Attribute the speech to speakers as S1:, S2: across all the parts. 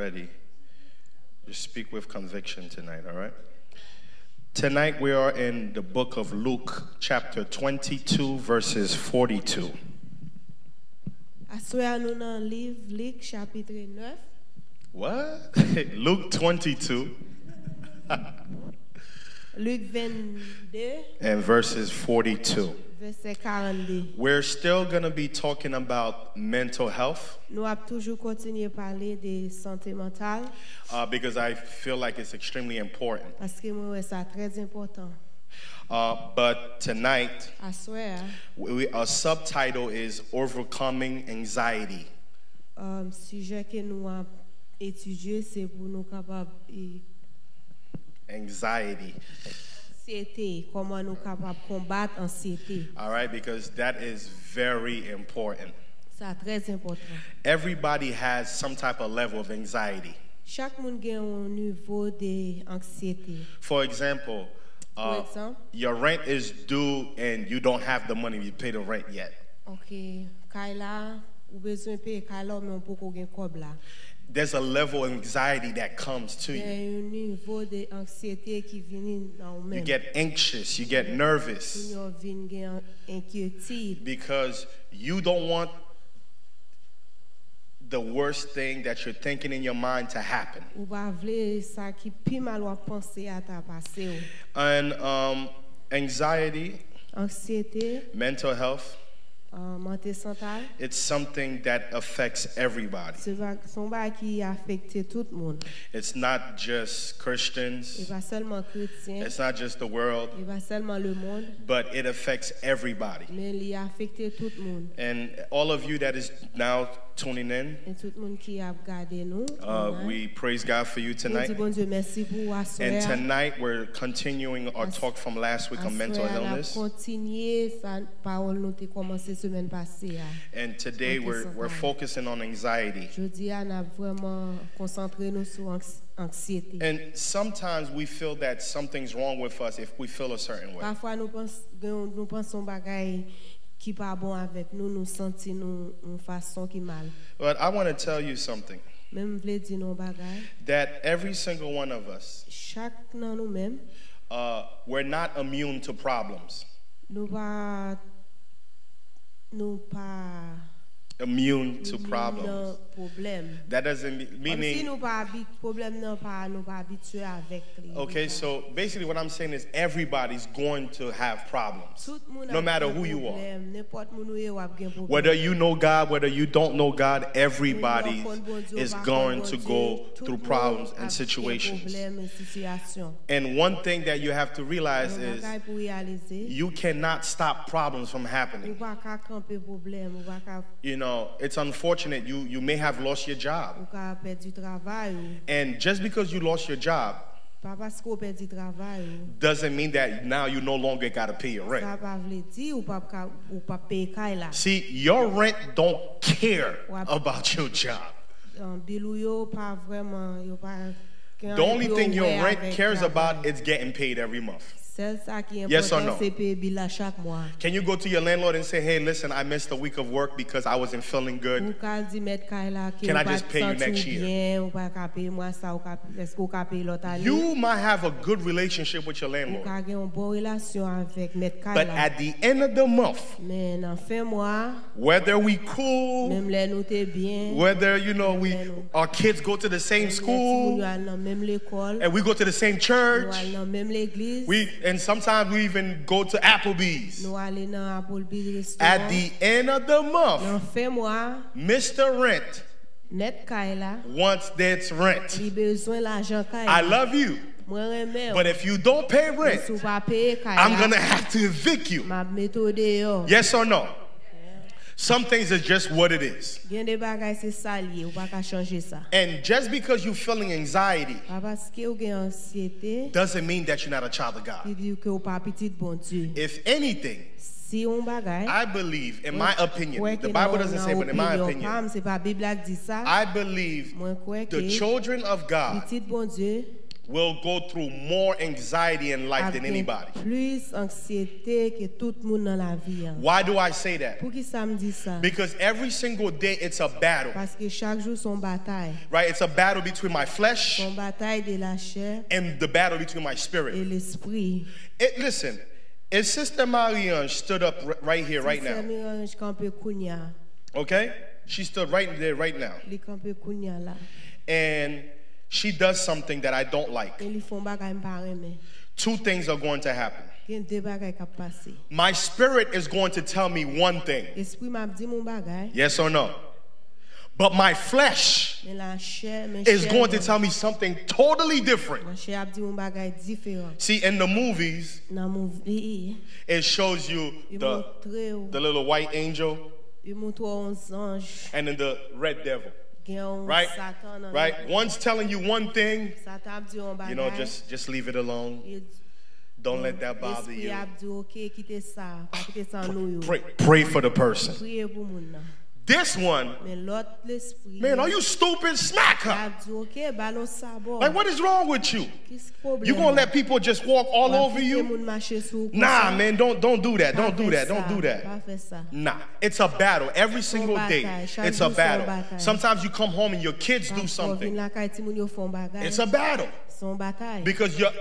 S1: ready, just speak with conviction tonight, all right? Tonight we are in the book of Luke, chapter 22, verses 42. What? Luke 22.
S2: Luc 22.
S1: And verses 42.
S2: Verset 42.
S1: We're still going to be talking about mental health.
S2: Nous allons toujours continuer à parler de santé mentale.
S1: Because I feel like it's extremely important.
S2: Parce que moi c'est très important.
S1: But tonight,
S2: À soir,
S1: our subtitle is Overcoming Anxiety.
S2: Sujet que nous avons étudié c'est pour nous capables
S1: Anxiety.
S2: comment nous capables combattre anxiété.
S1: All right, because that is very important.
S2: C'est très important.
S1: Everybody has some type of level of anxiety.
S2: Chaque monde a un niveau d'anxiété.
S1: For example, your rent is due and you don't have the money to pay the rent yet.
S2: OK, Kayla, ou besoin payer Kayla mais on peut qu'on gain cob là.
S1: There's a level of anxiety that comes to you. You get anxious, you get nervous, because you don't want the worst thing that you're thinking in your mind to happen. And anxiety, mental health, it's something that affects everybody. It's not just Christians. It's not just the world. But it affects everybody. And all of you that is now tuning in, we praise God for you tonight. And tonight we're continuing our talk from last week on mental illness. And today we're focusing on anxiety. And sometimes we feel that something's wrong with us if we feel a certain way. But I want to tell you something. That every single one of us, we're not immune to problems. Immune to problems. That doesn't mean. Okay, so basically what I'm saying is everybody's going to have problems, no matter who you are. Whether you know God, whether you don't know God, everybody is going to go through problems and situations. And one thing that you have to realize is you cannot stop problems from happening. You know, it's unfortunate you may have lost your job. And just because you lost your job doesn't mean that now you no longer got to pay your rent. See, your rent don't care about your job. The only thing your rent cares about is getting paid every month. Yes or no? Can you go to your landlord and say, hey, listen, I missed a week of work because I wasn't feeling good. Can I just pay you next year? You might have a good relationship with your landlord. But at the end of the month, whether we cool, whether, you know, our kids go to the same school, and we go to the same church, and sometimes we even go to Applebee's. At the end of the month, Mr. Rent wants its rent. I love you. But if you don't pay rent, I'm going to have to evict you. Yes or no? Some things is just what it is. And just because you're feeling anxiety doesn't mean that you're not a child of God. If anything, I believe, in my opinion, the Bible doesn't say, but in my opinion, I believe the children of God will go through more anxiety in life than anybody. Why do I say that? Because every single day it's a battle. Right? It's a battle between my flesh and the battle between my spirit. Listen, if Sister Marianne stood up right here, right now. Okay? She stood right there, right now. And she does something that I don't like. Two things are going to happen. My spirit is going to tell me one thing. Yes or no? But my flesh is going to tell me something totally different. See, in the movies, it shows you the little white angel and then the red devil. Right? Right? One's telling you one thing, you know, just leave it alone. Don't let that bother you. Pray for the person. This one, man, are you stupid? Smack her. Like, what is wrong with you? You gonna let people just walk all over you? Nah, man, don't do that. Don't do that. Don't do that. Nah, it's a battle. Every single day, it's a battle. Sometimes you come home and your kids do something. It's a battle. Because you're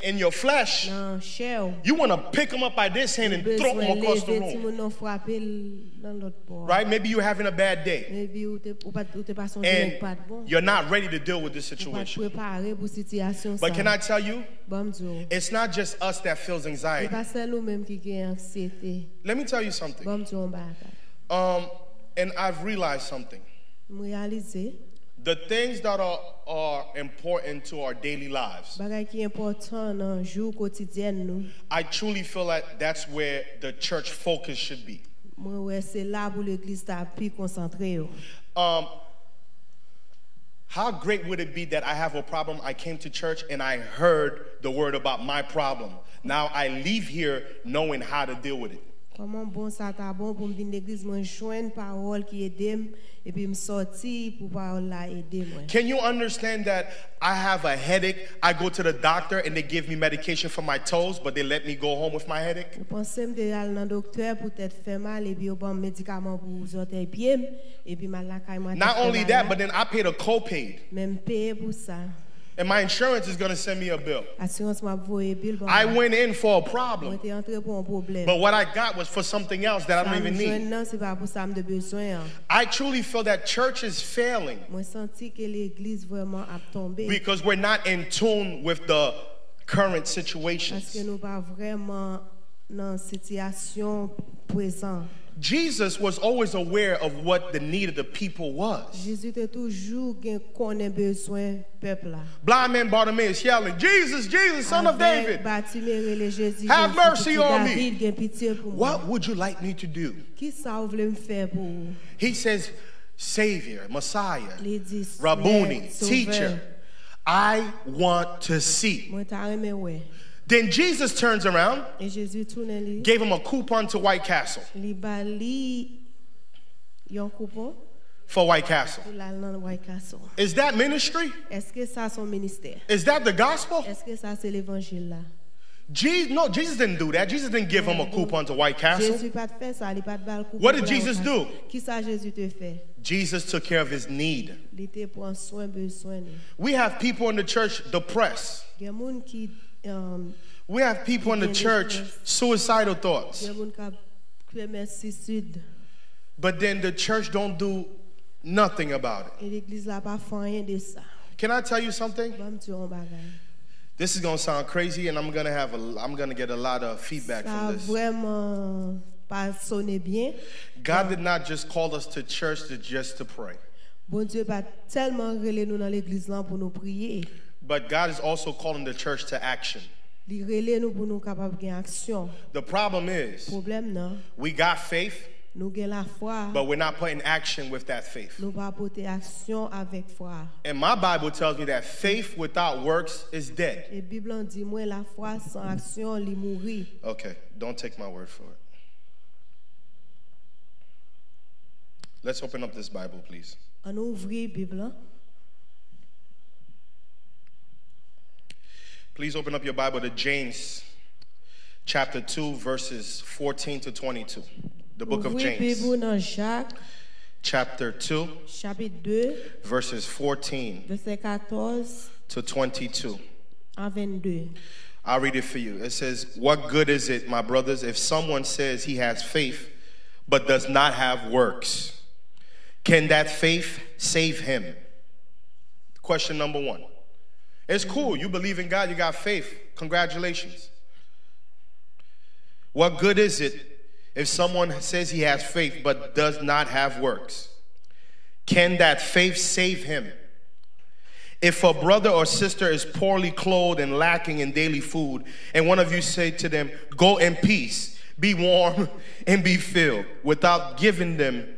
S1: in your flesh, you want to pick them up by this hand and throw them across the room. Right? Maybe you're having a bad day. And you're not ready to deal with this situation. But can I tell you, it's not just us that feels anxiety. Let me tell you something. And I've realized something. The things that are important to our daily lives, I truly feel like that's where the church focus should be. How great would it be that I have a problem, I came to church and I heard the word about my problem. Now I leave here knowing how to deal with it. Can you understand that I have a headache? I go to the doctor and they give me medication for my toes, but they let me go home with my headache? Not only that, but then I paid a copay. And my insurance is going to send me a bill. I went in for a problem. But what I got was for something else that I don't even need. I truly feel that church is failing because we're not in tune with the current situations. Jesus was always aware of what the need of the people was. Blind man Bartimaeus yelling, Jesus, Jesus, son of David, have mercy on me. What would you like me to do? He says, Savior, Messiah, Rabboni, teacher, I want to see. Then Jesus turns around, gave him a coupon to White Castle. For White Castle. Is that ministry? Is that the gospel? No, Jesus didn't do that. Jesus didn't give him a coupon to White Castle. What did Jesus do? Jesus took care of his need. We have people in the church depressed. We have people in the church, suicidal thoughts. But then the church don't do nothing about it. Can I tell you something? This is going to sound crazy, and I'm going to get a lot of feedback from this. God did not just call us to church just to pray. But God is also calling the church to action. The problem is, we got faith, but we're not putting action with that faith. And my Bible tells me that faith without works is dead. Okay, don't take my word for it. Let's open up this Bible, please. Please open up your Bible to James chapter 2, verses 14 to 22. The book of James. Chapter 2, verses 14 to 22. I'll read it for you. It says, "What good is it, my brothers, if someone says he has faith but does not have works? Can that faith save him?" Question number one. It's cool. You believe in God. You got faith. Congratulations. What good is it if someone says he has faith but does not have works? Can that faith save him? If a brother or sister is poorly clothed and lacking in daily food, and one of you say to them, "Go in peace, be warm and be filled," without giving them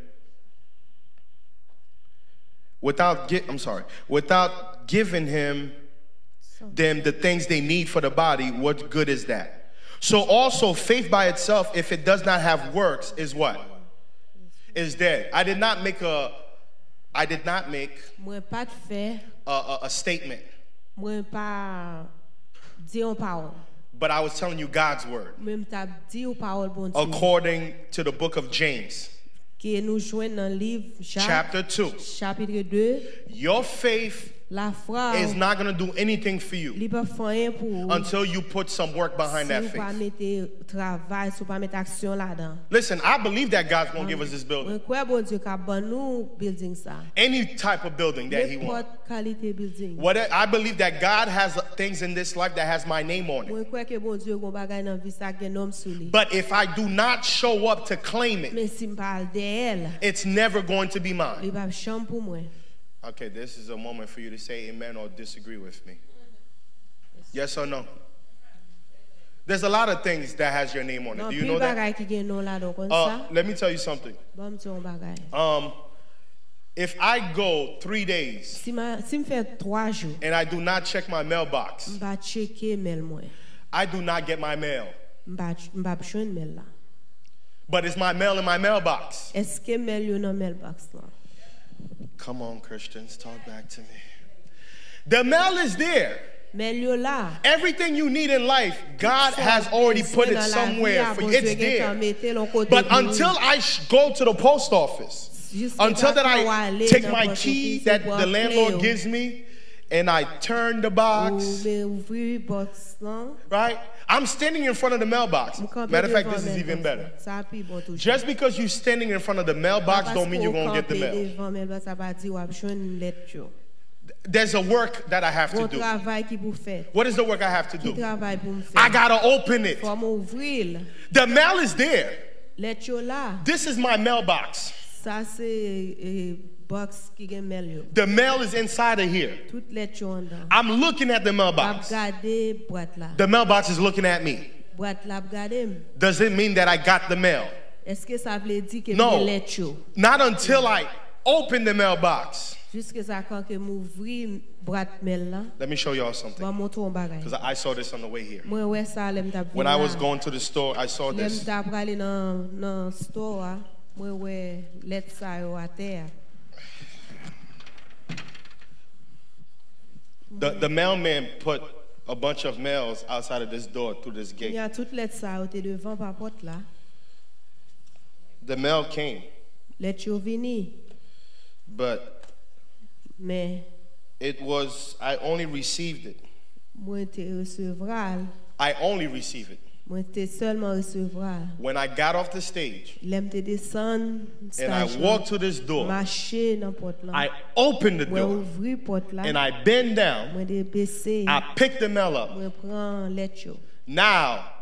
S1: the things they need for the body, what good is that? So also faith by itself, if it does not have works, is what? Is dead. I did not make a statement. But I was telling you God's word. According to the book of James, chapter 2, your faith is not going to do anything for you until you put some work behind that faith. Listen, I believe that God's going to give us this building. Any type of building that He wants. I believe that God has things in this life that has my name on it. But if I do not show up to claim it, it's never going to be mine. Okay, this is a moment for you to say amen or disagree with me. Yes or no? There's a lot of things that has your name on it. Do you know that? Let me tell you something. If I go 3 days and I do not check my mailbox, I do not get my mail. But is my mail in my mailbox? Come on, Christians, talk back to me. The mail is there. Everything you need in life, God has already put it somewhere for you. It's there. But until I go to the post office, until that I take my key that the landlord gives me and I turn the box, right? I'm standing in front of the mailbox. Matter of fact, this is even better. Just because you're standing in front of the mailbox don't mean you're going to get the mail. There's a work that I have to do. What is the work I have to do? I got to open it. The mail is there. This is my mailbox. The mail is inside of here. I'm looking at the mailbox. The mailbox is looking at me. Does it mean that I got the mail? No. Not until I open the mailbox. Let me show y'all something. Because I saw this on the way here. When I was going to the store, I saw this. The mailman put a bunch of mails outside of this door through this gate. The mail came. But it was, I only received it. I only received it when I got off the stage and I walked to this door. I opened the door and I bend down. I picked the mail up. Now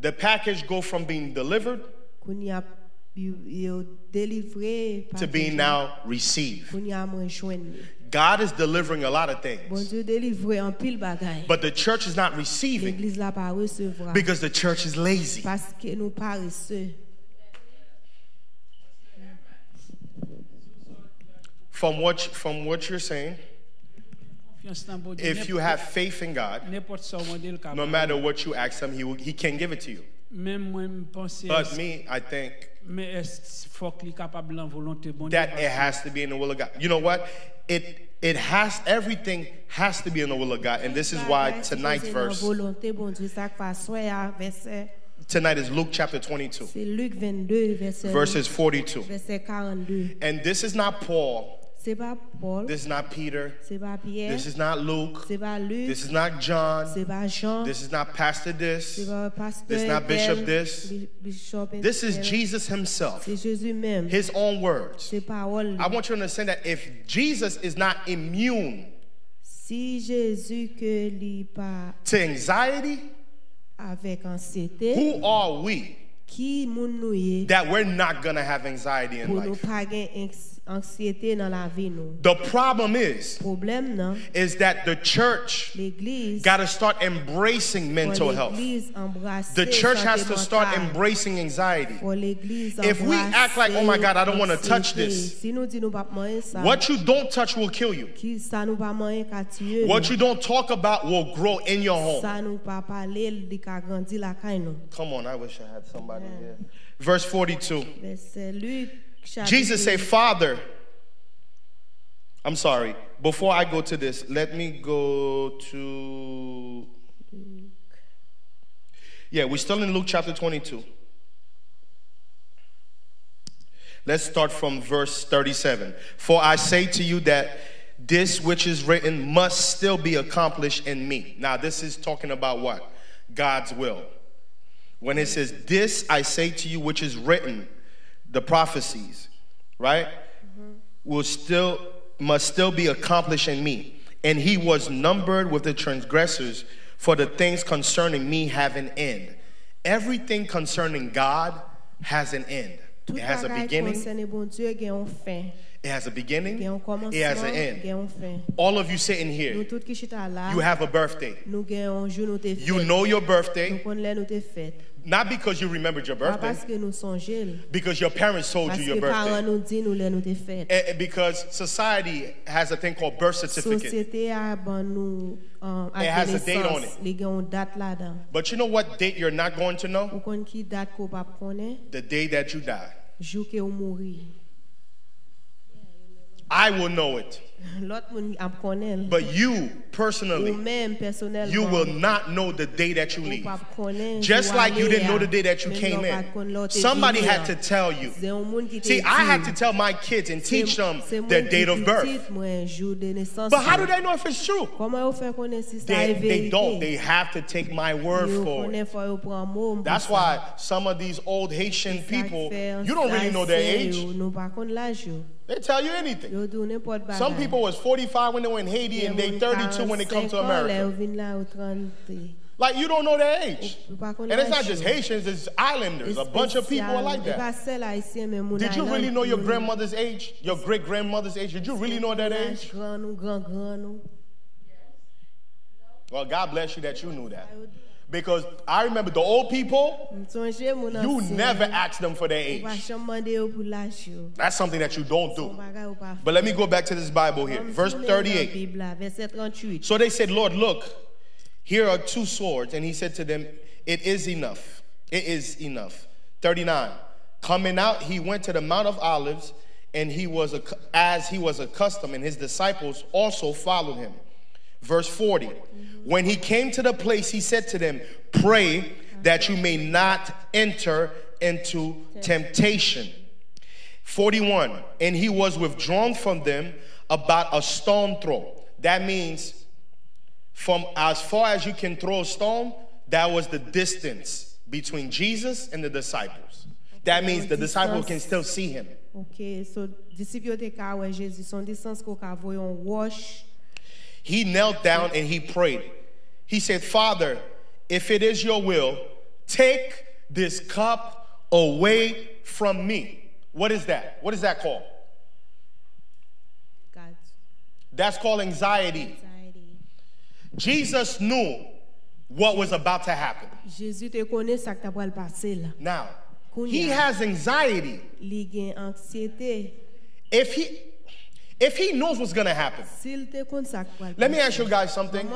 S1: the package go from being delivered to being now received. God is delivering a lot of things. But the church is not receiving because the church is lazy. From what you're saying, if you have faith in God, no matter what you ask him, he can give it to you. But me, I think that it has to be in the will of God. You know what? Everything has to be in the will of God. And this is why tonight's verse, tonight is Luke chapter 22, verses 42. And this is not Paul. This is not Peter. This is not Luke. This is not John. This is not Pastor this. This is not Bishop this. This is Jesus himself. His own words. I want you to understand that if Jesus is not immune to anxiety, who are we that we're not going to have anxiety in life? The problem is that the church got to start embracing mental health. The church has to start embracing anxiety. If we act like, oh my God, I don't want to touch this, what you don't touch will kill you. What you don't talk about will grow in your home. Come on, I wish I had somebody here. Verse 42. Jesus said, Father, I'm sorry, before I go to this, let me go to, we're still in Luke chapter 22. Let's start from verse 37. For I say to you that this which is written must still be accomplished in me. Now this is talking about what? God's will. When it says, this I say to you which is written, the prophecies, right, must still be accomplished in me. And he was numbered with the transgressors, for the things concerning me have an end. Everything concerning God has an end. It has a beginning. It has a beginning. It has an end. All of you sitting here, you have a birthday. You know your birthday. Not because you remembered your birthday, because your parents told you your birthday. Because society has a thing called birth certificate. It has a date on it. But you know what date you're not going to know? The day that you die. I will know it. But you personally, you will not know the day that you leave. Just like you didn't know the day that you came in. Somebody had to tell you. See, I had to tell my kids and teach them their date of birth. But how do they know if it's true? They don't. They have to take my word for it. That's why some of these old Haitian people, you don't really know their age. They tell you anything. Some people was 45 when they were in Haiti and they 32 when they come to America. Like, you don't know their age. And it's not just Haitians, it's islanders. A bunch of people are like that. Did you really know your grandmother's age? Your great-grandmother's age? Did you really know that age? Well, God bless you that you knew that. Because I remember the old people, you never ask them for their age. That's something that you don't do. But let me go back to this Bible here. Verse 38. So they said, Lord, look, here are 2 swords. And he said to them, it is enough. It is enough. 39. Coming out, he went to the Mount of Olives, and as he was accustomed, and his disciples also followed him. Verse 40. When he came to the place, he said to them, pray that you may not enter into temptation. 41. And he was withdrawn from them about a stone throw. That means from as far as you can throw a stone, that was the distance between Jesus and the disciples. That means the disciples can still see him.
S2: Okay, so disciples te ka wè Jésus son distance ko ka voyon roche.
S1: He knelt down and he prayed. He said, Father, if it is your will, take this cup away from me. What is that? What is that called?
S2: God.
S1: That's called anxiety. Jesus knew what was about to happen. Now, he has anxiety. If he knows what's going to happen, let me ask you guys something.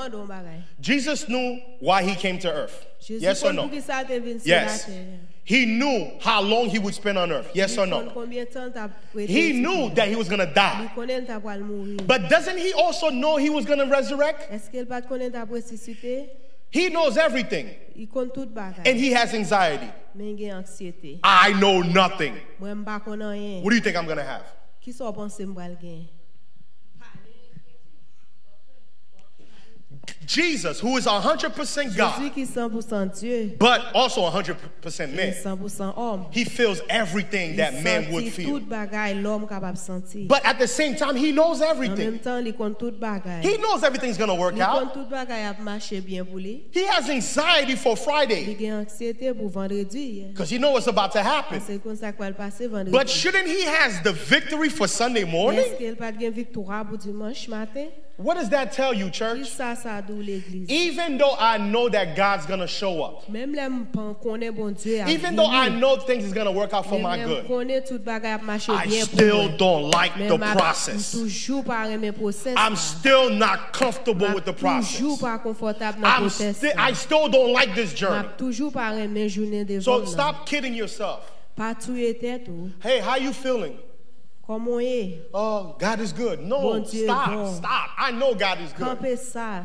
S1: Jesus knew why he came to earth. Yes or no? Yes. He knew how long he would spend on earth. Yes or no? He knew that he was going to die. But doesn't he also know he was going to resurrect? He knows everything. And he has anxiety. I know nothing. What do you think I'm going to have? Jesus, who is 100% God, but also 100% man, he feels everything that man would feel. But at the same time, he knows everything. He knows everything's going to work out. He has anxiety for Friday because he knows what's about to happen. But shouldn't he have the victory for Sunday morning? What does that tell you, church? Even though I know that God's going to show up, even though I know things is going to work out for my good, I still don't like the process. I'm still not comfortable with the process. I still don't like this journey. So stop kidding yourself. Hey, how you feeling? Oh, God is good. No, stop. I know God is good.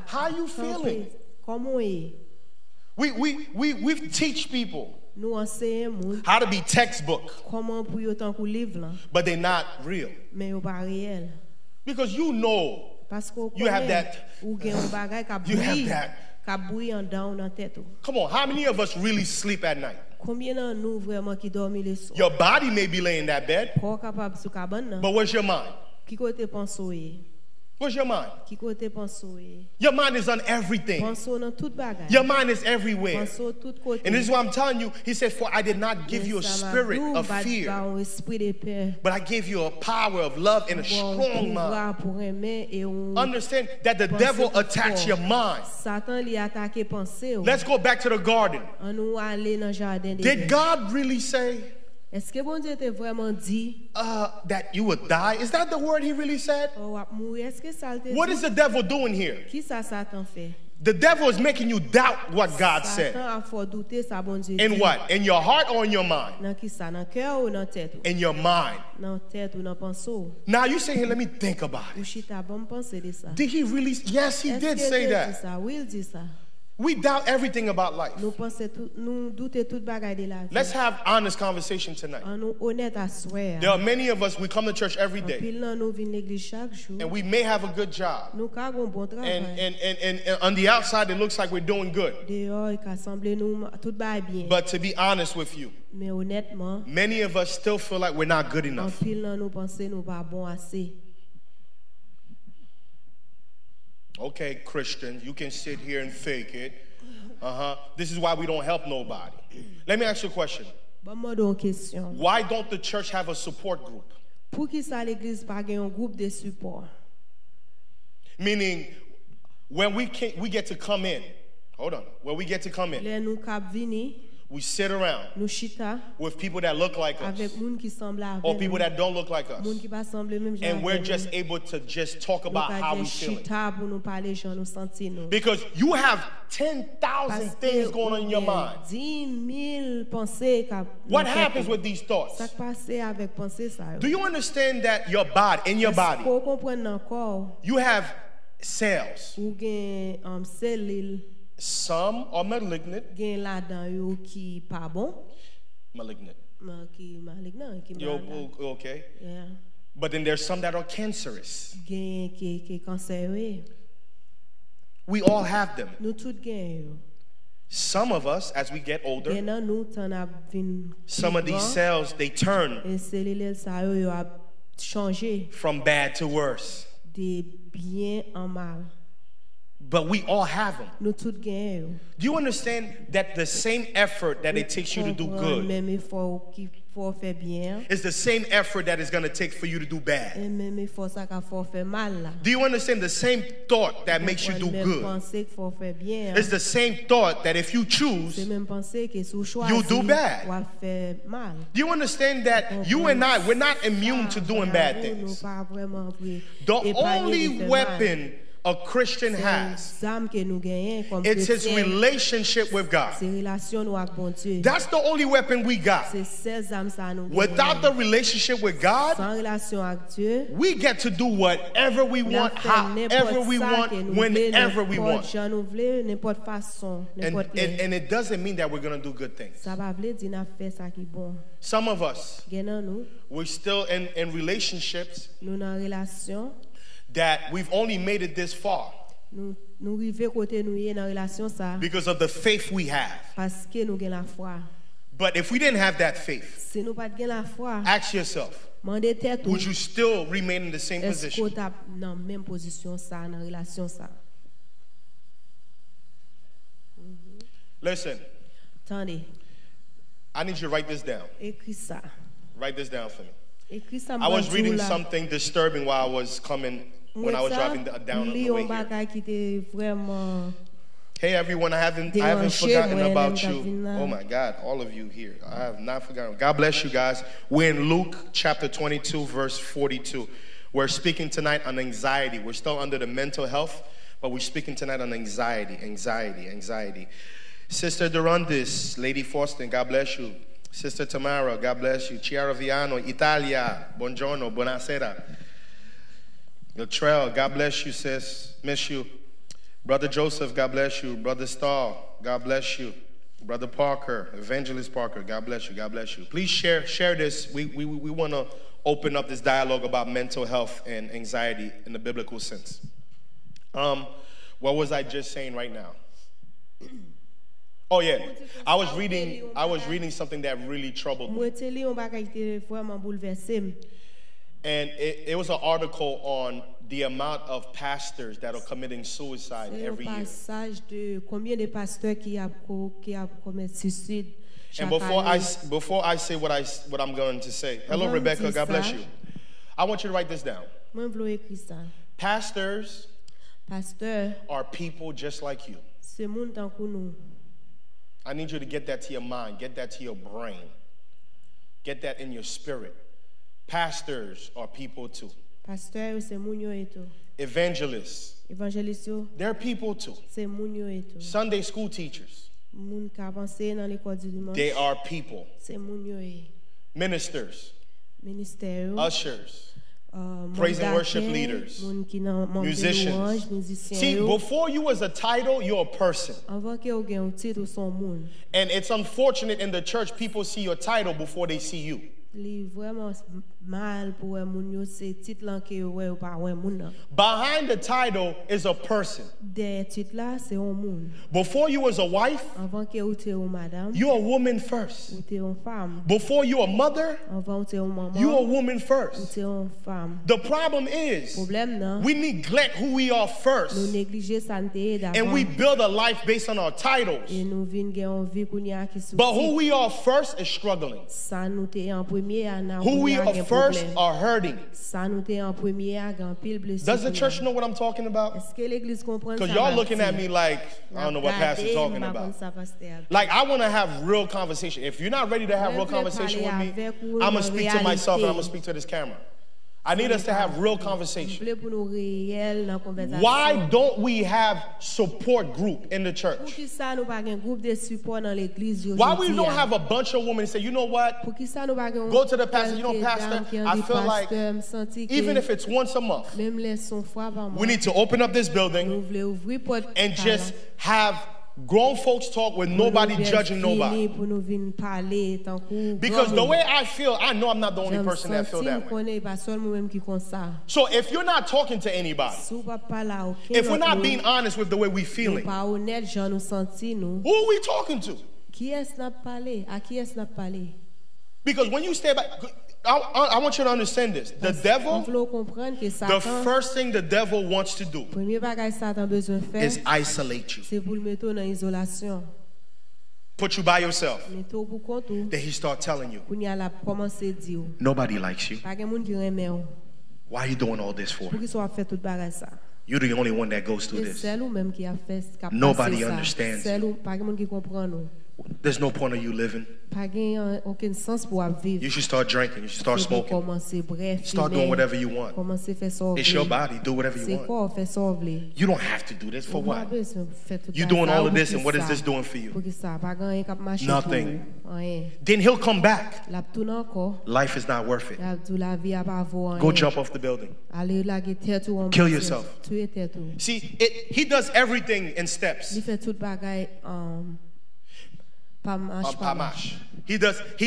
S1: How are you feeling? We teach people how to be textbook, but they're not real. Because you know, you have that. Come on, how many of us really sleep at night? Your body may be laying in that bed, but where's your mind? Where's your mind? Your mind is on everything. Your mind is everywhere. And this is what I'm telling you. He said, for I did not give you a spirit of fear, but I gave you a power of love and a strong mind. Understand that the devil attacks your mind. Let's go back to the garden. Did God really say that you would die? Is that the word he really said? What is the devil doing here? The devil is making you doubt what God said. In what? In your heart or in your mind? In your mind. Now you say, hey, let me think about it. Did he really? Yes, he did say that. We doubt everything about life. Let's have honest conversation tonight. There are many of us, we come to church every day. And we may have a good job. And on the outside, it looks like we're doing good. But to be honest with you, many of us still feel like we're not good enough. Okay, Christians, you can sit here and fake it. This is why we don't help nobody. Let me ask you a question. Why don't the church have a support group? Meaning, when we get to come in, hold on, when we get to come in, we sit around with people that look like us or people that don't look like us, and we're just able to just talk about how we feel. Because you have 10,000 things going on in your mind. What happens with these thoughts? Do you understand that your body, in your body, you have cells? Some are malignant. Malignant. Okay. Yeah. But then there's some that are cancerous. We all have them. Some of us, as we get older, some of these cells, they turn from bad to worse. But we all have them. Do you understand that the same effort that it takes you to do good is the same effort that it's going to take for you to do bad? Do you understand the same thought that makes you do good is the same thought that if you choose, you do bad? Do you understand that you and I, we're not immune to doing bad things? The only weapon a Christian has. It's his relationship with God. That's the only weapon we got. Without the relationship with God, we get to do whatever we want, however we want, whenever we want. And it doesn't mean that we're going to do good things. Some of us, we're still in relationships that we've only made it this far because of the faith we have. But if we didn't have that faith, ask yourself, would you still remain in the same position? Listen, I need you to write this down. Write this down for me. I was reading something disturbing while I was coming, when I was driving down on the way here. Hey everyone, I haven't forgotten about you. Oh my God, all of you here. I have not forgotten. God bless you guys. We're in Luke chapter 22, verse 42. We're speaking tonight on anxiety. We're still under the mental health, but we're speaking tonight on anxiety. Sister Durandis, Lady Faustin, God bless you. Sister Tamara, God bless you. Chiara Viano, Italia, buongiorno, buonasera. Latrell, God bless you, sis. Miss you. Brother Joseph, God bless you. Brother Stahl, God bless you. Brother Parker, Evangelist Parker, God bless you. God bless you. Please share this. We want to open up this dialogue about mental health and anxiety in the biblical sense. What was I just saying right now? Oh yeah, I was reading something that really troubled me. And it was an article on the amount of pastors that are committing suicide every year. And before I say what I'm going to say, hello Rebecca, God bless you. I want you to write this down. Pastors are people just like you. I need you to get that to your mind, get that to your brain, get that in your spirit. Pastors are people too. Evangelists, they're people too. Sunday school teachers, they are people. Ministers, ushers, praise and worship leaders, musicians. See, before you was a title, you're a person. And it's unfortunate in the church, people see your title before they see you. Behind the title is a person. Before you was a wife, you're a woman first. Before you're a mother, you're a woman first. The problem is we neglect who we are first, and we build a life based on our titles. But who we are first is struggling. Who we are first are hurting. Does the church know what I'm talking about? Because y'all looking at me like, I don't know what pastor's talking about. Like, I want to have real conversation. If you're not ready to have real conversation with me, I'm going to speak to myself and I'm going to speak to this camera. I need us to have real conversation. Why don't we have support group in the church? Why we don't have a bunch of women say, you know what? Go to the pastor. You know, pastor, I feel like even if it's once a month, we need to open up this building and just have grown folks talk with nobody judging nobody. Because the way I feel, I know I'm not the only person that feels that way. So if you're not talking to anybody, if we're not being honest with the way we're feeling, who are we talking to? Because when you stay back, I want you to understand this. The devil, the first thing the devil wants to do is isolate you. Put you by yourself. Then he starts telling you, nobody likes you. Why are you doing all this for? You're the only one that goes through this. Nobody understands you. there's no point of you living. You should start drinking. You should start smoking. Start doing whatever you want. It's your body. Do whatever you want. You don't have to do this. For what? You're doing all of this, and what is this doing for you? Nothing. Then he'll come back. Life is not worth it. Go jump off the building. Kill yourself. See, he does everything in steps. He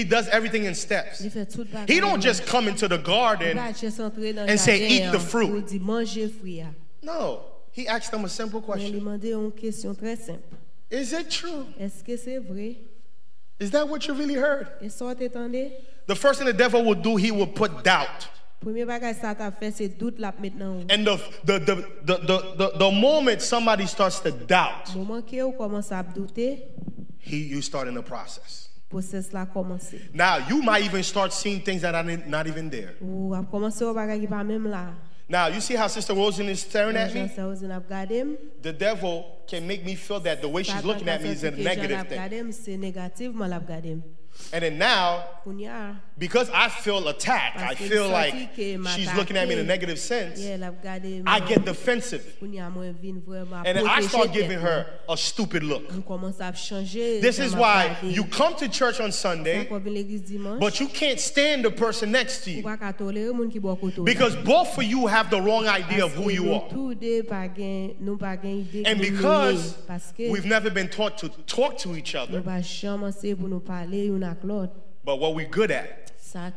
S1: does everything in steps. He don't just come into the garden and say, eat the fruit. No. He asked them a simple question. Is it true? Is that what you really heard? The first thing the devil will do, he will put doubt. And the moment somebody starts to doubt, you start in the process. Now, you might even start seeing things that are not even there. Now, you see how Sister Rosen is staring at me? The devil can make me feel that the way she's looking at me is a negative thing. And then now, because I feel attacked, I feel like she's looking at me in a negative sense, I get defensive. And then I start giving her a stupid look. This is why you come to church on Sunday, but you can't stand the person next to you. Because both of you have the wrong idea of who you are. And because we've never been taught to talk to each other, but what we're good at, I'm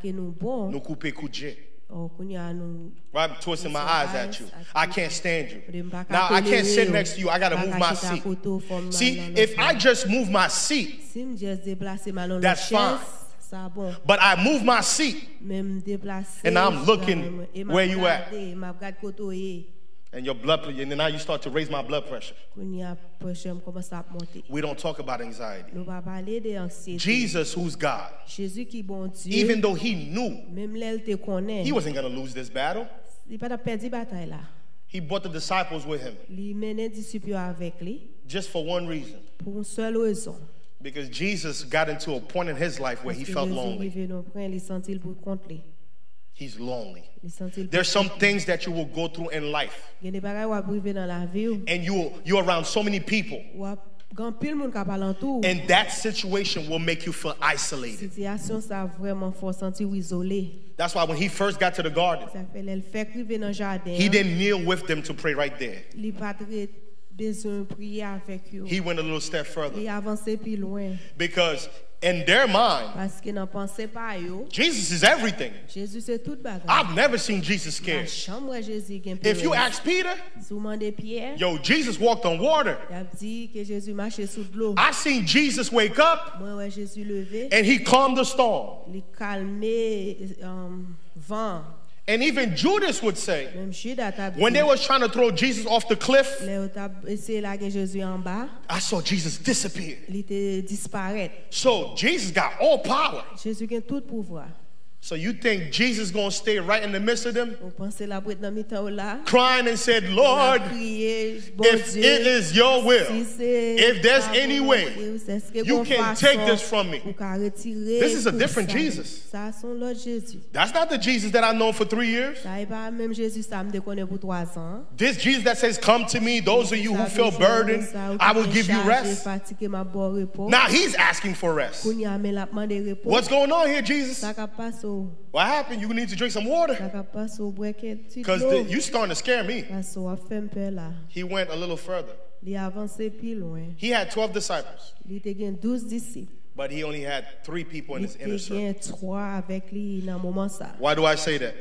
S1: twisting my eyes at you. I can't stand you. Now, I can't sit next to you. I got to move my seat. See, if I just move my seat, that's fine. But I move my seat, and I'm looking where you at. And your blood, and now you start to raise my blood pressure. We don't talk about anxiety. Jesus, who's God, even though he knew he wasn't going to lose this battle, he brought the disciples with him just for one reason. Because Jesus got into a point in his life where he felt lonely. He's lonely. There's some things that you will go through in life. And you're around so many people. And that situation will make you feel isolated. That's why when he first got to the garden, he didn't kneel with them to pray right there. He went a little step further. Because in their mind, Jesus is everything. I've never seen Jesus scared. If you ask Peter, yo, Jesus walked on water. I seen Jesus wake up and he calmed the storm. And even Judas would say, when they was trying to throw Jesus off the cliff, I saw Jesus disappear. So Jesus got all power. So you think Jesus is going to stay right in the midst of them? Crying and said, Lord, if it is your will, if there's any way, you can take this from me. This is a different Jesus. That's not the Jesus that I've known for 3 years. This Jesus that says, come to me, those of you who feel burdened, I will give you rest. Now he's asking for rest. What's going on here, Jesus? What happened? You need to drink some water. Because you're starting to scare me. He went a little further. He had 12 disciples. But he only had 3 people in his inner circle. Why do I say that?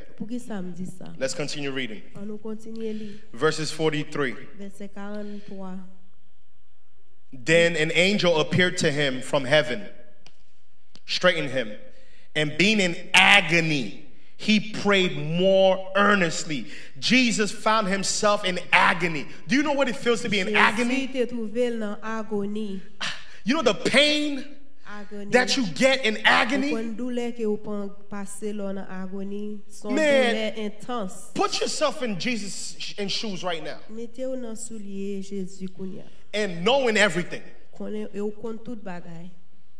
S1: Let's continue reading. Verses 43. Then an angel appeared to him from heaven, straightened him, and being in agony, he prayed more earnestly. Jesus found himself in agony. Do you know what it feels to be in agony? You know the pain that you get in agony? Man, put yourself in Jesus' shoes right now. And knowing everything.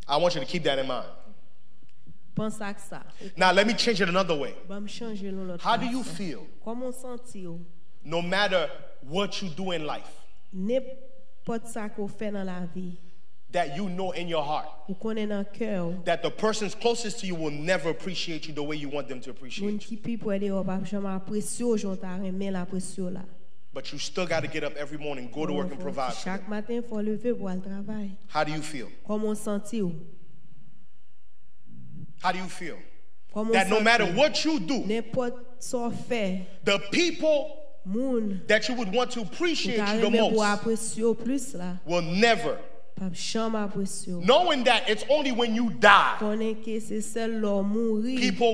S1: I want you to keep that in mind. Now let me change it another way. How do you feel? No matter what you do in life, that you know in your heart that the persons closest to you will never appreciate you the way you want them to appreciate you. But you still got to get up every morning, go to work and provide for them. How do you feel? How do you feel? That no matter what you do, the people that you would want to appreciate you the most will never. Knowing that it's only when you die people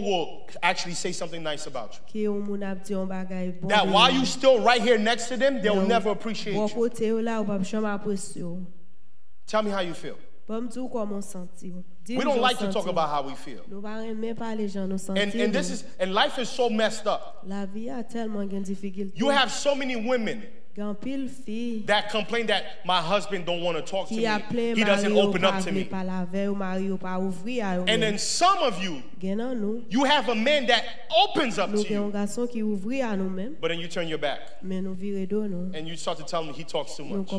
S1: will actually say something nice about you. That while you're still right here next to them, they'll never appreciate you. Tell me how you feel. We don't like to talk about how we feel. And life is so messed up. You have so many women that complain that my husband don't want to talk to me. He doesn't open up to me. And then some of you, you have a man that opens up to you. But then you turn your back. And you start to tell him he talks too much.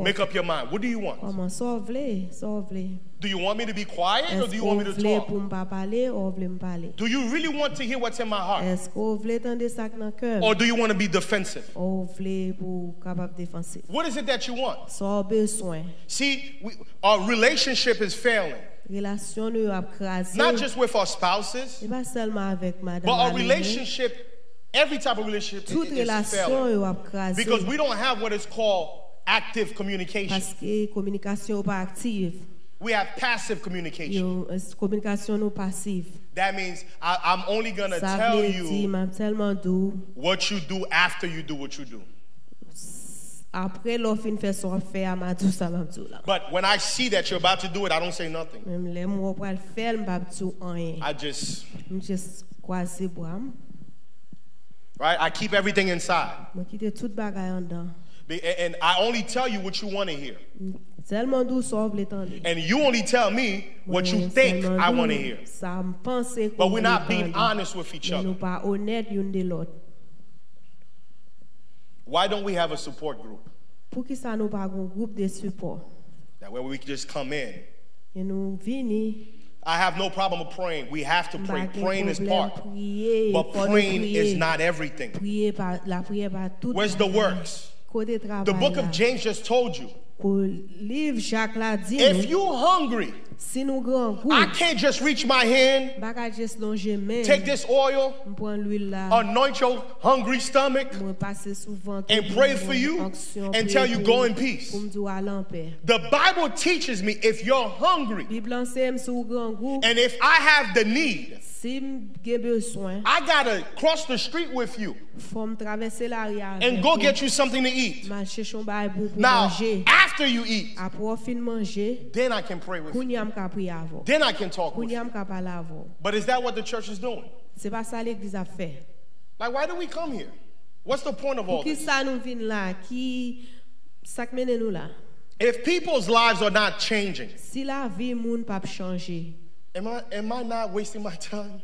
S1: Make up your mind. What do you want? Do you want me to be quiet or do you want me to talk? Do you really want to hear what's in my heart? Or do you want to be defensive? What is it that you want? See, our relationship is failing. Not just with our spouses, but our relationship, every type of relationship is failing. Because we don't have what is called active communication. We have passive communication. That means I'm only going to tell you what you do after you do what you do. But when I see that you're about to do it, I don't say nothing. I just... Right? I keep everything inside. And I only tell you what you want to hear. And you only tell me what you think I want to hear. But we're not being honest with each other. Why don't we have a support group? That way we can just come in. I have no problem with praying. We have to pray. Praying is part. But praying is not everything. Where's the works? The book of James just told you. If you're hungry, I can't just reach my hand, take this oil, anoint your hungry stomach, and pray for you, and tell you go in peace. The Bible teaches me if you're hungry, and if I have the need, I gotta cross the street with you and go get you something to eat. Now, after you eat, then I can pray with you. Then I can talk with you. But is that what the church is doing? Like, why do we come here? What's the point of all this? If people's lives are not changing, am I not wasting my time?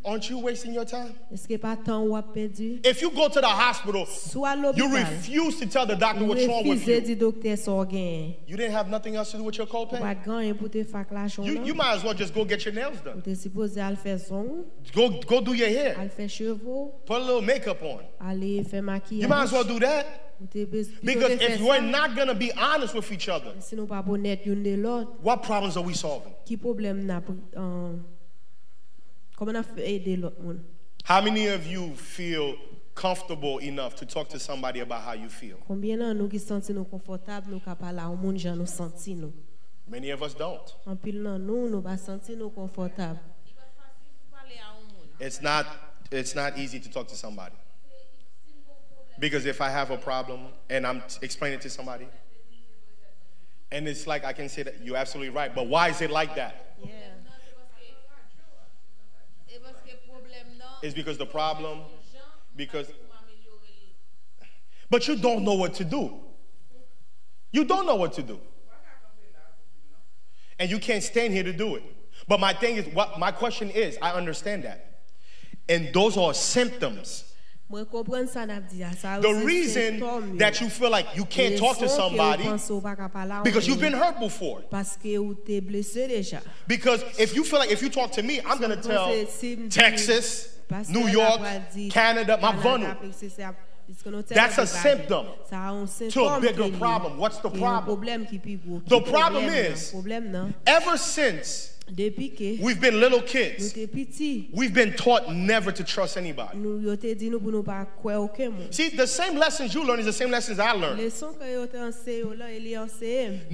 S1: Aren't you wasting your time? If you go to the hospital, you refuse to tell the doctor what's wrong with you. You didn't have nothing else to do with your copay? You might as well just go get your nails done. Go do your hair. Put a little makeup on. You might as well do that. Because if we're not going to be honest with each other, what problems are we solving? How many of you feel comfortable enough to talk to somebody about how you feel? Many of us don't. It's not easy to talk to somebody. Because if I have a problem and I'm explaining it to somebody, and it's like I can say that you're absolutely right, but why is it like that? Yeah. It's because the problem, but you don't know what to do. You don't know what to do. And you can't stand here to do it. But my thing is, my question is, I understand that. And those are symptoms. The reason that you feel like you can't talk to somebody because you've been hurt before. Because if you feel like if you talk to me, I'm going to tell Texas, New York, Canada, my vulnerable. That's a symptom to a bigger problem. What's the problem? The problem is, ever since we've been little kids, we've been taught never to trust anybody. See, the same lessons you learn is the same lessons I learned.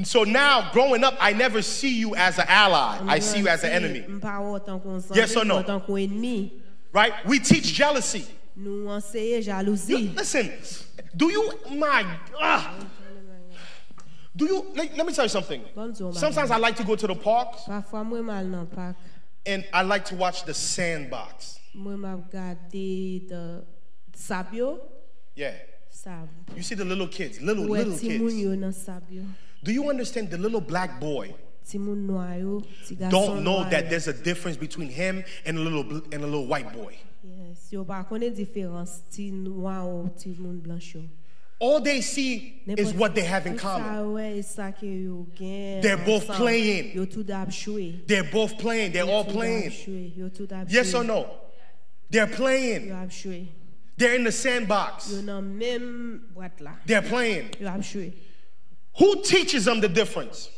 S1: So now, growing up, I never see you as an ally. I see you as an enemy. Yes or no? Right? We teach jealousy. Listen, do you, let me tell you something. Sometimes I like to go to the park and I like to watch the sandbox. Yeah. You see the little kids, little kids. Do you understand the little black boy don't know that there's a difference between him and a little white boy? All they see is what they have in common. They're both playing. They're both playing. They're all playing. Yes or no? They're playing. They're in the sandbox. They're playing. Who teaches them the difference?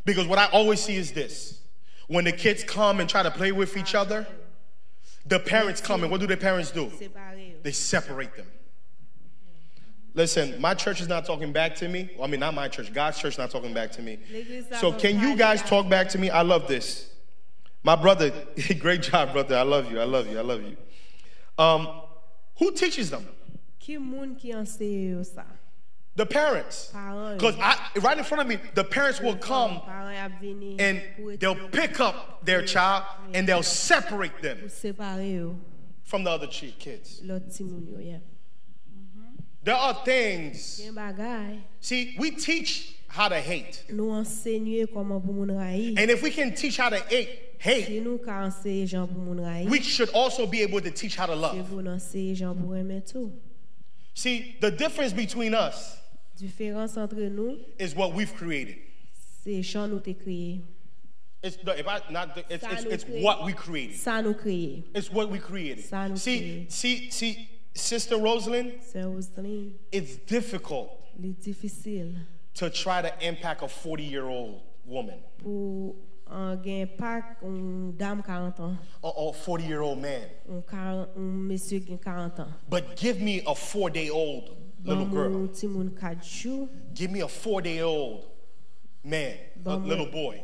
S1: Because what I always see is this. When the kids come and try to play with each other, the parents come and what do the parents do? They separate them. Listen, my church is not talking back to me. Well, I mean, not my church. God's church is not talking back to me. So can you guys talk back to me? I love this. My brother, great job, brother. I love you. I love you. I love you. Who teaches them? The parents. Because right in front of me, the parents will come and they'll pick up their child and they'll separate them from the other kids. There are things. See, we teach how to hate. And if we can teach how to hate, we should also be able to teach how to love. See, the difference between us is what we've created. It's what we created. It's what we created. See, Sister Rosalind, it's difficult to try to impact a 40-year-old woman or a 40-year-old man. But give me a 4-day-old little girl. Give me a 4-day-old man, a little boy.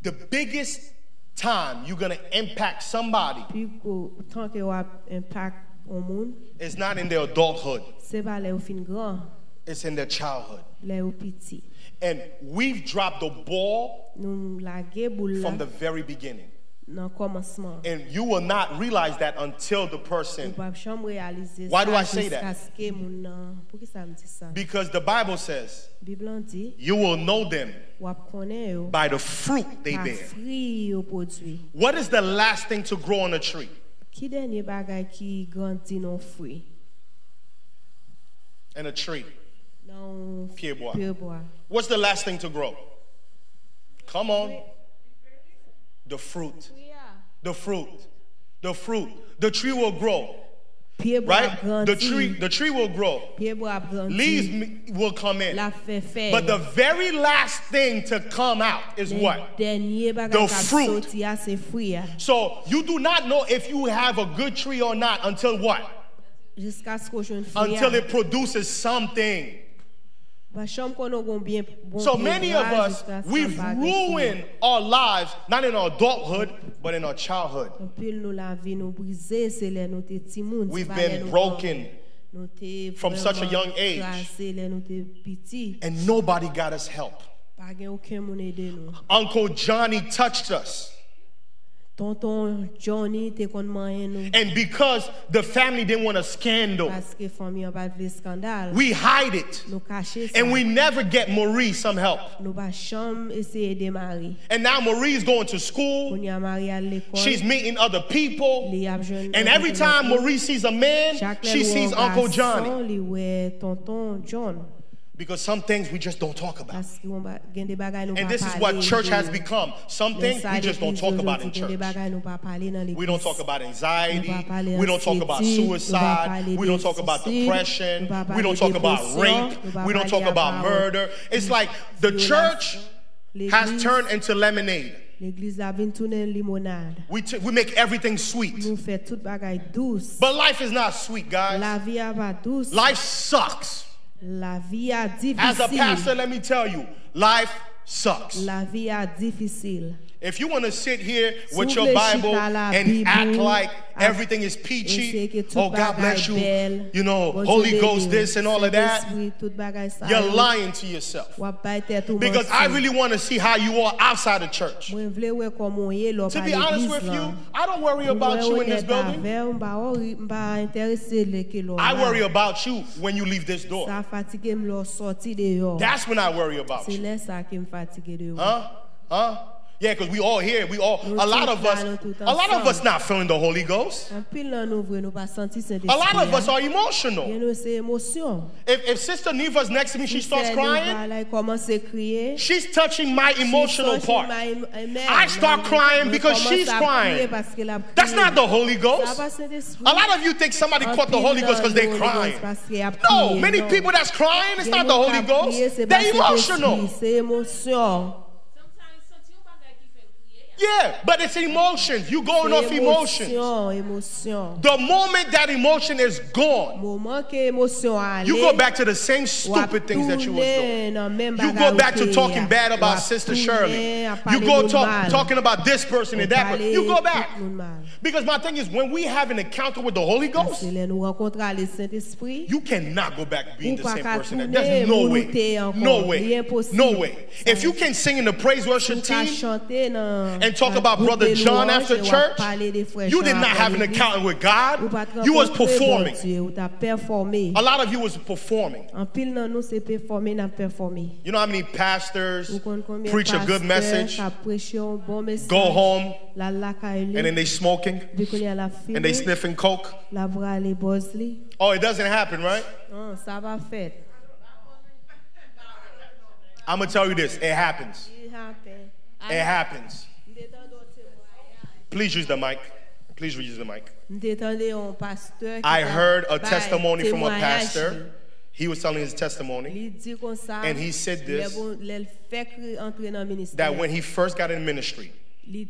S1: The biggest time you're going to impact somebody is not in their adulthood. It's in their childhood. And we've dropped the ball from the very beginning. And you will not realize that until the person. Why do I say that? Because the Bible says you will know them by the fruit they bear. What is the last thing to grow on a tree? And a tree. Pierre bois. What's the last thing to grow? Come on. The fruit. The fruit. The fruit. The tree will grow. Right? The tree will grow. Leaves will come in. But the very last thing to come out is what? The fruit. So you do not know if you have a good tree or not until what? Until it produces something. So many of us, we've ruined our lives, not in our adulthood, but in our childhood. We've been broken from such a young age, and nobody got us help. Uncle Johnny touched us.
S2: Tonton Johnny te kon manye nou.
S1: And because the family didn't want a scandal,
S2: Parce que famille pa vle skandal.
S1: we hide it.
S2: Nou cache ça.
S1: And we never get Marie some help.
S2: Nou pa cham essayer de Marie.
S1: And now Marie's going to school.
S2: Konya Marie à l'école.
S1: She's meeting other people.
S2: Li ap jeune.
S1: And every time Marie sees a man, she sees Uncle Johnny.
S2: Li wè tonton John.
S1: Because some things we just don't talk about.
S2: Parce qu'on gen des bagay nou pa
S1: And this is
S2: parler
S1: what church
S2: de-
S1: has become. Some things we just don't talk about in
S2: Gen des
S1: church.
S2: bagay nou pa parler dans l'église.
S1: We don't talk about anxiety.
S2: Nou pa parler
S1: We don't talk about
S2: anxiety. Nou pa
S1: suicide.
S2: parler
S1: We don't talk about
S2: suicide.
S1: depression.
S2: Nou pa
S1: We don't
S2: parler
S1: talk about
S2: dépression.
S1: rape.
S2: Nou pa
S1: We don't
S2: parler
S1: talk about
S2: about
S1: murder. It's like the church has turned into lemonade.
S2: L'église la vin tourner limonade.
S1: We make everything sweet.
S2: Nou fait tout bagay douce.
S1: But life is not sweet, guys.
S2: La vie a pas douce.
S1: Life sucks.
S2: La vie a difficile.
S1: As a pastor, let me tell you, life sucks.
S2: La vie a difficile.
S1: If you want to sit here with your Bible and act like everything is peachy, oh, God bless you, you know, Holy Ghost this and all of that, you're lying to yourself. Because I really want to see how you are outside of church. To be honest with you, I don't worry about you in this building. I worry about you when you leave this door. That's when I worry about you. Huh? Yeah, because we all here, a lot of us not feeling the Holy Ghost. A lot of us are emotional. If Sister Neva's next to me, she starts crying, she's touching my emotional part. I start crying because she's crying. That's not the Holy Ghost. A lot of you think somebody caught the Holy Ghost because they're crying. No, many people that's crying, it's not the Holy Ghost. They're emotional. Yeah, but it's emotions. You going off emotions. The moment that emotion is gone, you go back to the same stupid things that you was doing. You go back to talking bad about Sister Shirley. You go talking about this person and that person. You go back. Because my thing is, when we have an encounter with the Holy Ghost, you cannot go back being the same person. There's no way. No way. No way. If you can sing in the praise worship team and talk about Brother John after church, you did not have an encounter with God. You was performing. A lot of you was performing. You know how many pastors preach a good message, go home, and then they smoking, and they sniffing coke? Oh, it doesn't happen, right? I'm going to tell you this. It happens. It happens. Please use the mic. Please use the mic. I heard a testimony from a pastor. He was telling his testimony. And he said this, that when he first got in ministry, he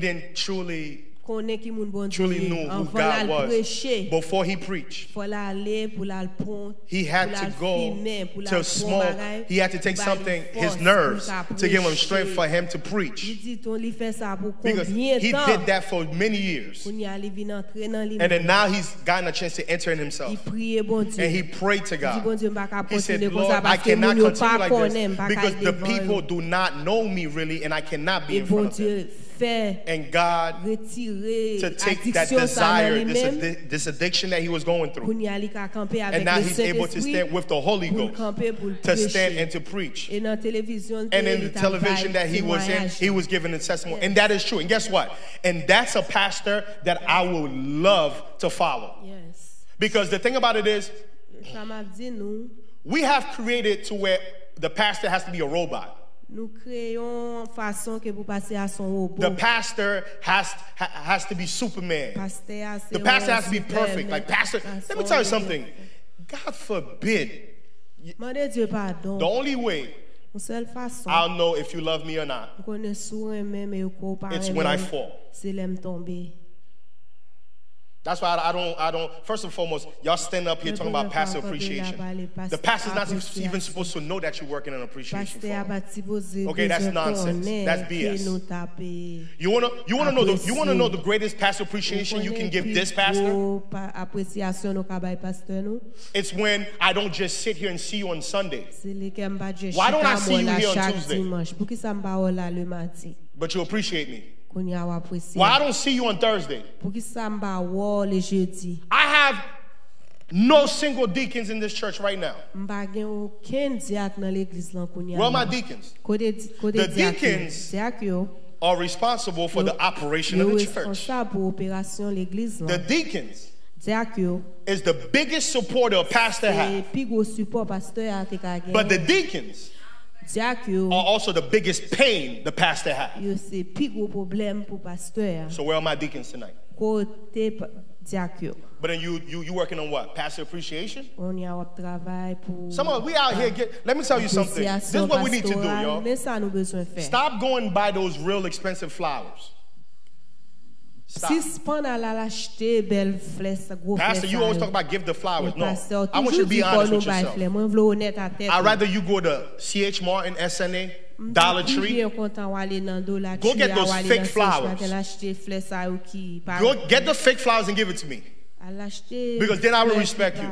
S1: didn't truly knew who God was before he preached. He had to go to smoke. He had to take something, his nerves, to give him strength for him to preach. Because he did that for many years. And then now he's gotten a chance to enter in himself. And he prayed to God. He said, Lord, I cannot continue like this because the people do not know me really, and I cannot be in front of them. And God to take that desire, this addiction that he was going through, and now he's able to stand with the Holy Ghost to stand and to preach. And in the television that he was in, he was giving a testimony. And that is true. And guess what? And that's a pastor that I would love to follow. Because the thing about it is, we have created to where the pastor has to be a robot. The pastor has to be Superman. The pastor has to be perfect. Like, pastor, let me tell you something. God forbid. The only way I'll know if you love me or not, it's when I fall. That's why I don't, first and foremost, y'all stand up here talking about pastor appreciation. The pastor's not even supposed to know that you're working on appreciation for him. Okay, that's nonsense. That's BS. You wanna know the greatest pastor appreciation you can give this pastor? It's when I don't just sit here and see you on Sunday. Why don't I see you here on Tuesday? But you appreciate me. Why I don't see you on Thursday? I have no single deacons in this church right now. Where are my deacons? The deacons are responsible for the operation of the church. The deacons is the biggest supporter a pastor has. But the deacons are also the biggest pain the pastor has. So where are my deacons tonight? But then you working on what? Pastor appreciation? Some of we out here let me tell you something. This is what we need to do, y'all. Stop going buy those real expensive flowers. Stop. Pastor, you always talk about give the flowers. No, I want you to be honest with yourself. I'd rather you go to C.H. Martin, SNA, Dollar Tree. Go get those fake flowers. Go get the fake flowers and give it to me. Because then I will respect you.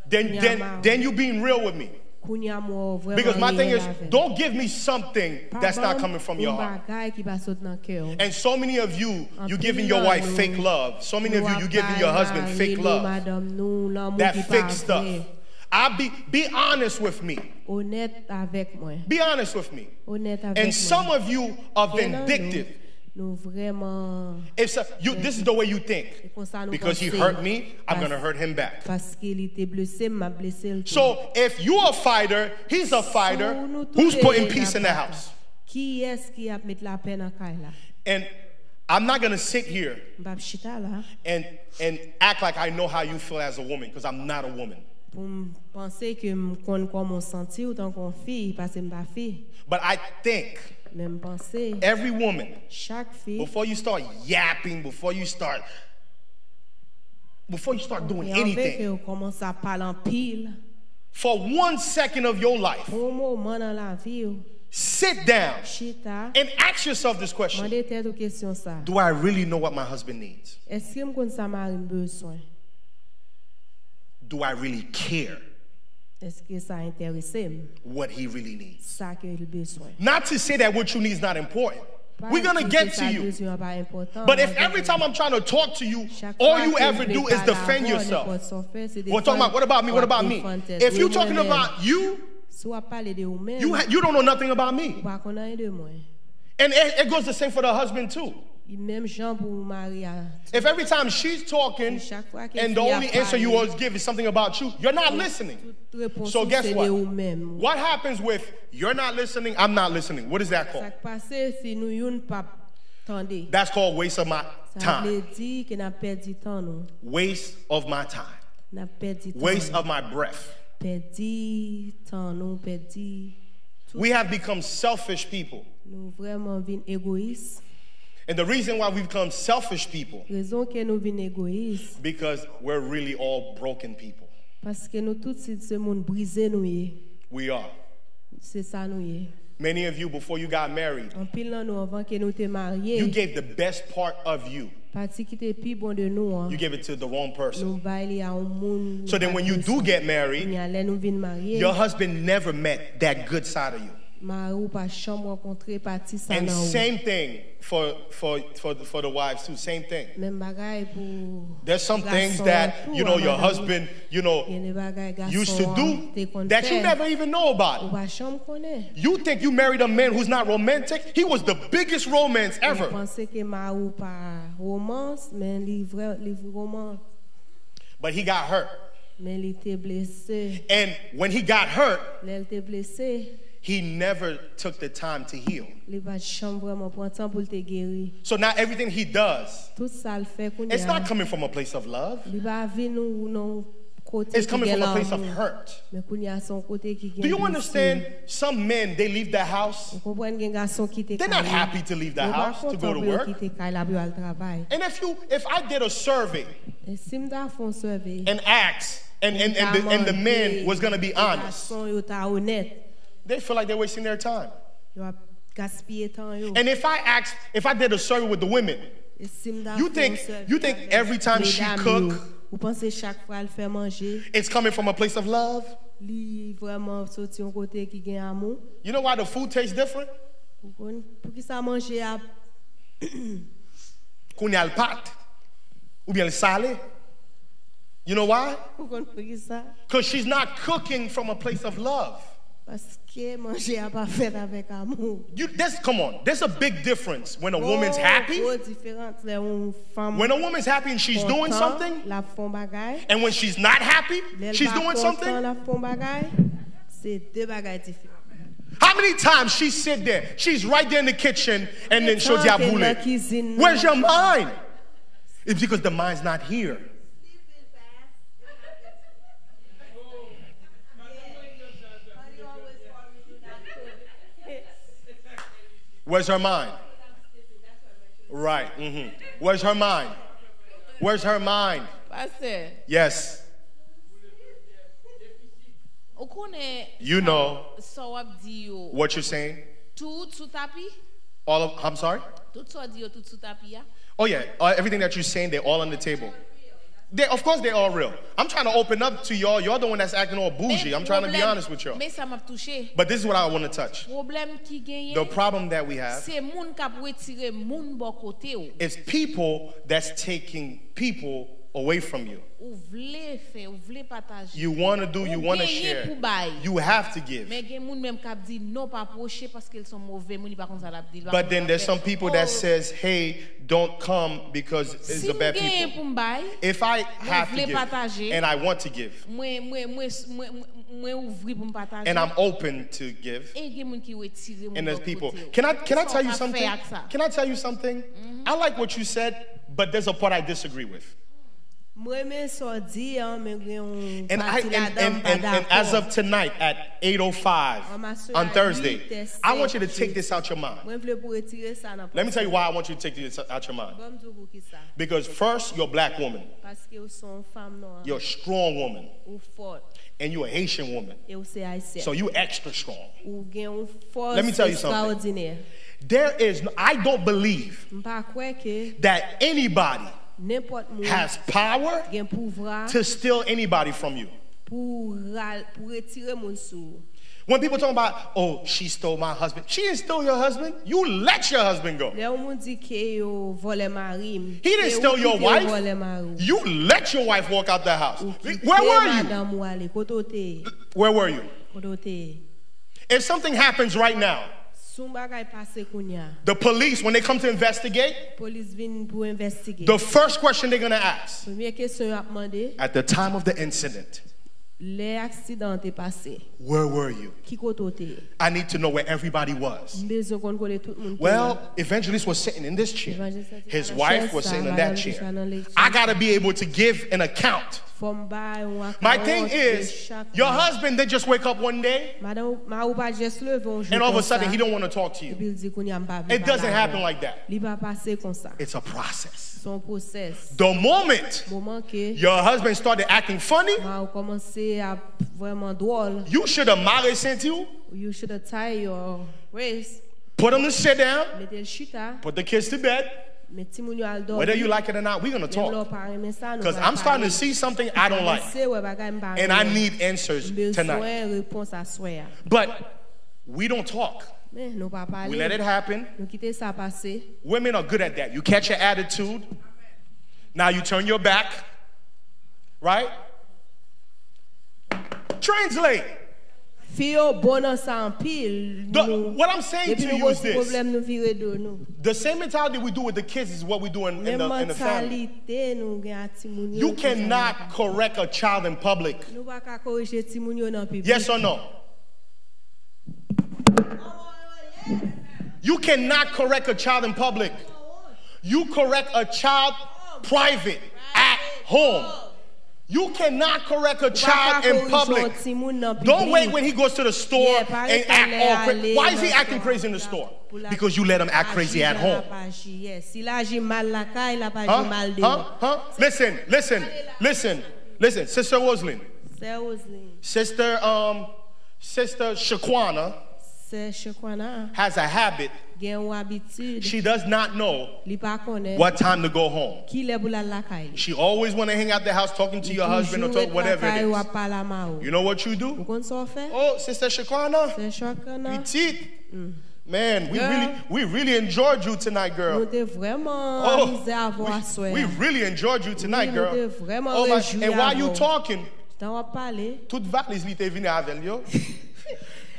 S1: Then you being real with me. Because my thing is, don't give me something that's not coming from your heart. And so many of you giving your wife fake love. So many of you giving your husband fake love. That fake stuff. Be honest with me. Be honest with me. And some of you are vindictive. This is the way you think. Because he hurt me, I'm going to hurt him back. So if you're a fighter, he's a fighter, who's putting peace in the house? And I'm not going to sit here and act like I know how you feel as a woman, because I'm not a woman. But I think every woman, before you start yapping, before you start doing anything, for 1 second of your life, sit down and ask yourself this question: do I really know what my husband needs? Do I really care what he really needs? Not to say that what you need is not important. We're going to get to you. But if every time I'm trying to talk to you, all you ever do is defend yourself. We're talking about, what about me? What about me? If you're talking about you don't know nothing about me. And it goes the same for the husband too. If every time she's talking and the only answer you always give is something about you, you're not listening. So guess what? What happens with you're not listening, I'm not listening? What is that called? That's called waste of my time. Waste of my time. Waste of my breath. We have become selfish people. And the reason why we've become selfish people, because we're really all broken people. We are. Many of you, before you got married, you gave the best part of you. You gave it to the wrong person. So then when you do get married, your husband never met that good side of you. And same thing for the wives too. Same thing. There's some things that your husband used to do that you never even know about. You think you married a man who's not romantic? He was the biggest romance ever. But he got hurt. And when he got hurt, he never took the time to heal. So now everything he does, it's not coming from a place of love. It's coming from a place of hurt. Do you understand some men, they leave the house? They're not happy to leave the house to go to work. And if I did a survey and asked, and the men was going to be honest, they feel like they're wasting their time. And if I did a survey with the women, you think every time she cook, it's coming from a place of love? You know why the food tastes different? You know why? Because she's not cooking from a place of love. Come on, there's a big difference when a woman's happy. When a woman's happy and she's doing something, and when she's not happy, she's doing something. How many times she sit there, she's right there in the kitchen, and then she'll diabule. Where's your mind? It's because the mind's not here. Where's her mind? Right. Where's her mind? Where's her mind? Yes. You know what you're saying? All of, I'm sorry? Oh yeah, everything that you're saying, they're all on the table. Of course they're all real. I'm trying to open up to y'all. You're the one that's acting all bougie. I'm trying to be honest with y'all. But this is what I want to touch. The problem that we have is people that's taking people away from you. You want to do, you want to share. You have to give. But then there's some people that says, hey, don't come because it's the bad people. If I have to give and I want to give and I'm open to give, and there's people. Can I tell you something? Can I tell you something? I like what you said, but there's a part I disagree with. And as of tonight at 8:05 on Thursday, I want you to take this out your mind. Let me tell you why I want you to take this out your mind. Because first, you're a black woman. You're a strong woman. And you're a Haitian woman. So you're extra strong. Let me tell you something. I don't believe that anybody has power to steal anybody from you. When people talk about, oh, she stole my husband. She didn't steal your husband. You let your husband go. He didn't steal your wife. You let your wife walk out the house. Where were you? Where were you? If something happens right now, the police, when they come to investigate, the first question they're going to ask, at the time of the incident, where were you? I need to know where everybody was. Well, evangelist was sitting in this chair. His wife was sitting in that chair. I got to be able to give an account. My thing is, your husband didn't just wake up one day and all of a sudden he don't want to talk to you. It doesn't happen like that. It's a process. The moment your husband started acting funny, you should have married Saint-You. You should have tied your waist. Put them to sit down. Put the kids to bed. Whether you like it or not, we're going to talk. Because I'm starting to see something I don't like. And I need answers tonight. But we don't talk. We let it happen. Women are good at that. You catch your attitude. Now you turn your back. Right? Translate. What I'm saying to you is this. The same mentality we do with the kids is what we do in the family. You cannot correct a child in public. Yes or no? You cannot correct a child in public. You correct a child private, at home. You cannot correct a child in public. Don't wait when he goes to the store and act all crazy. Why is he acting crazy in the store? Because you let him act crazy at home. Listen. Sister Roslyn. Sister Shaquana has a habit. She does not know what time to go home. She always want to hang out the house talking to your husband or talk whatever it is. You know what you do? Oh, Sister Shaquana, petite. Man, we really enjoyed you tonight, girl. Oh, we really enjoyed you tonight, girl. Oh my, and while you talking, toute valise li te vini avec yo.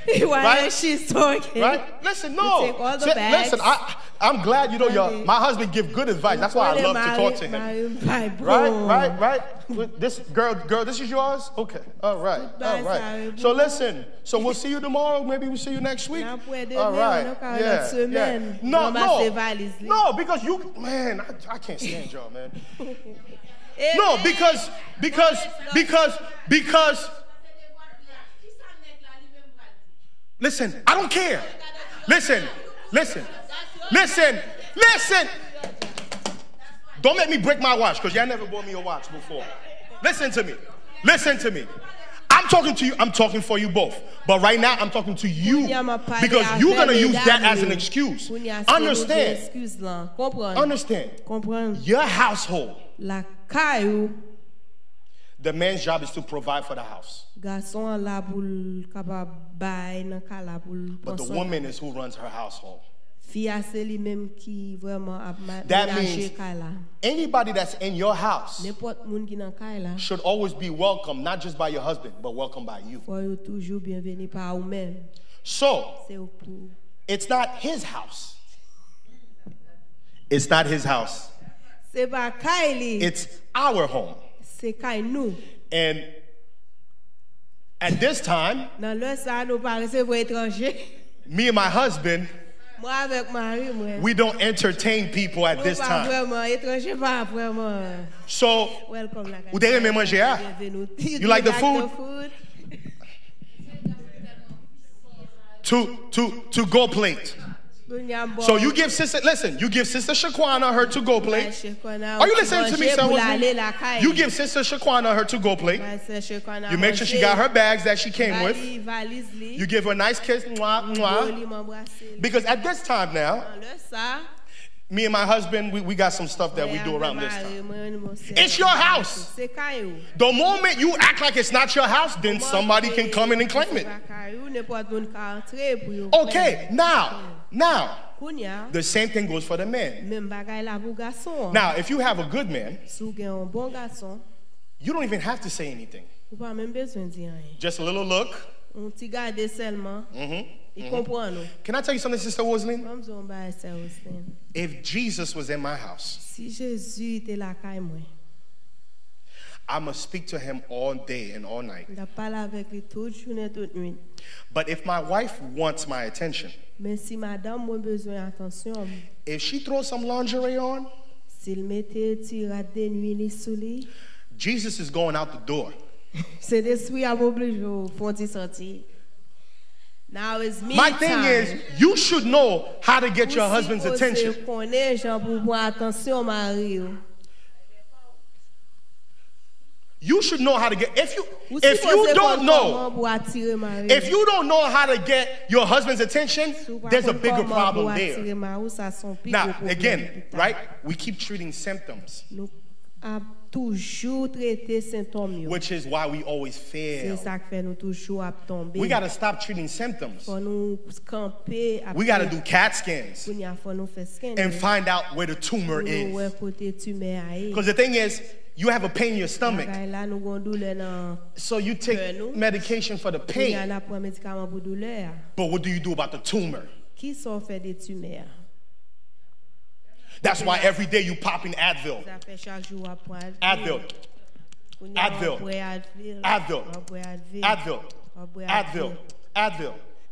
S2: While she's talking.
S1: Right? Listen, no. Listen, I'm glad, you know, my husband give good advice. That's why I love to talk to him. Right. This girl, this is yours? Okay. All right. So listen. So we'll see you tomorrow. Maybe we'll see you next week. All right. Yeah. No, because you, man, I can't stand y'all, man. No, because listen, I don't care. Listen. Don't make me break my watch, because y'all never bought me a watch before. Listen to me. I'm talking to you. I'm talking for you both. But right now, I'm talking to you, because you're going to use that as an excuse. Understand. Your household. The man's job is to provide for the house. But the woman is who runs her household. That means anybody that's in your house should always be welcome, not just by your husband, but welcome by you. So, it's not his house. It's our home. And at this time, me and my husband, we don't entertain people at this time. So, you like the food? To go plate. So you give Sister Shaquana her to-go plate. Are you listening to me, son? You give Sister Shaquana her to-go plate. You make sure she got her bags that she came with. You give her a nice kiss. Because at this time now, me and my husband, we got some stuff that we do around this time. It's your house. The moment you act like it's not your house, then somebody can come in and claim it. Okay, now, the same thing goes for the man. Now, if you have a good man, you don't even have to say anything. Just a little look. Can I tell you something, Sister Rosaline? If Jesus was in my house, I must speak to him all day and all night. But if my wife wants my attention, if she throws some lingerie on, Jesus is going out the door.
S2: Now it's me.
S1: My thing is, you should know how to get your husband's attention. You should know how to get. If you don't know how to get your husband's attention, there's a bigger problem there. Now, again, right? We keep treating symptoms, which is why we always fail. We got to stop treating symptoms. We got to do CAT scans and find out where the tumor is. Because the thing is, you have a pain in your stomach, so you take medication for the pain. But what do you do about the tumor? That's why every day you pop in Advil.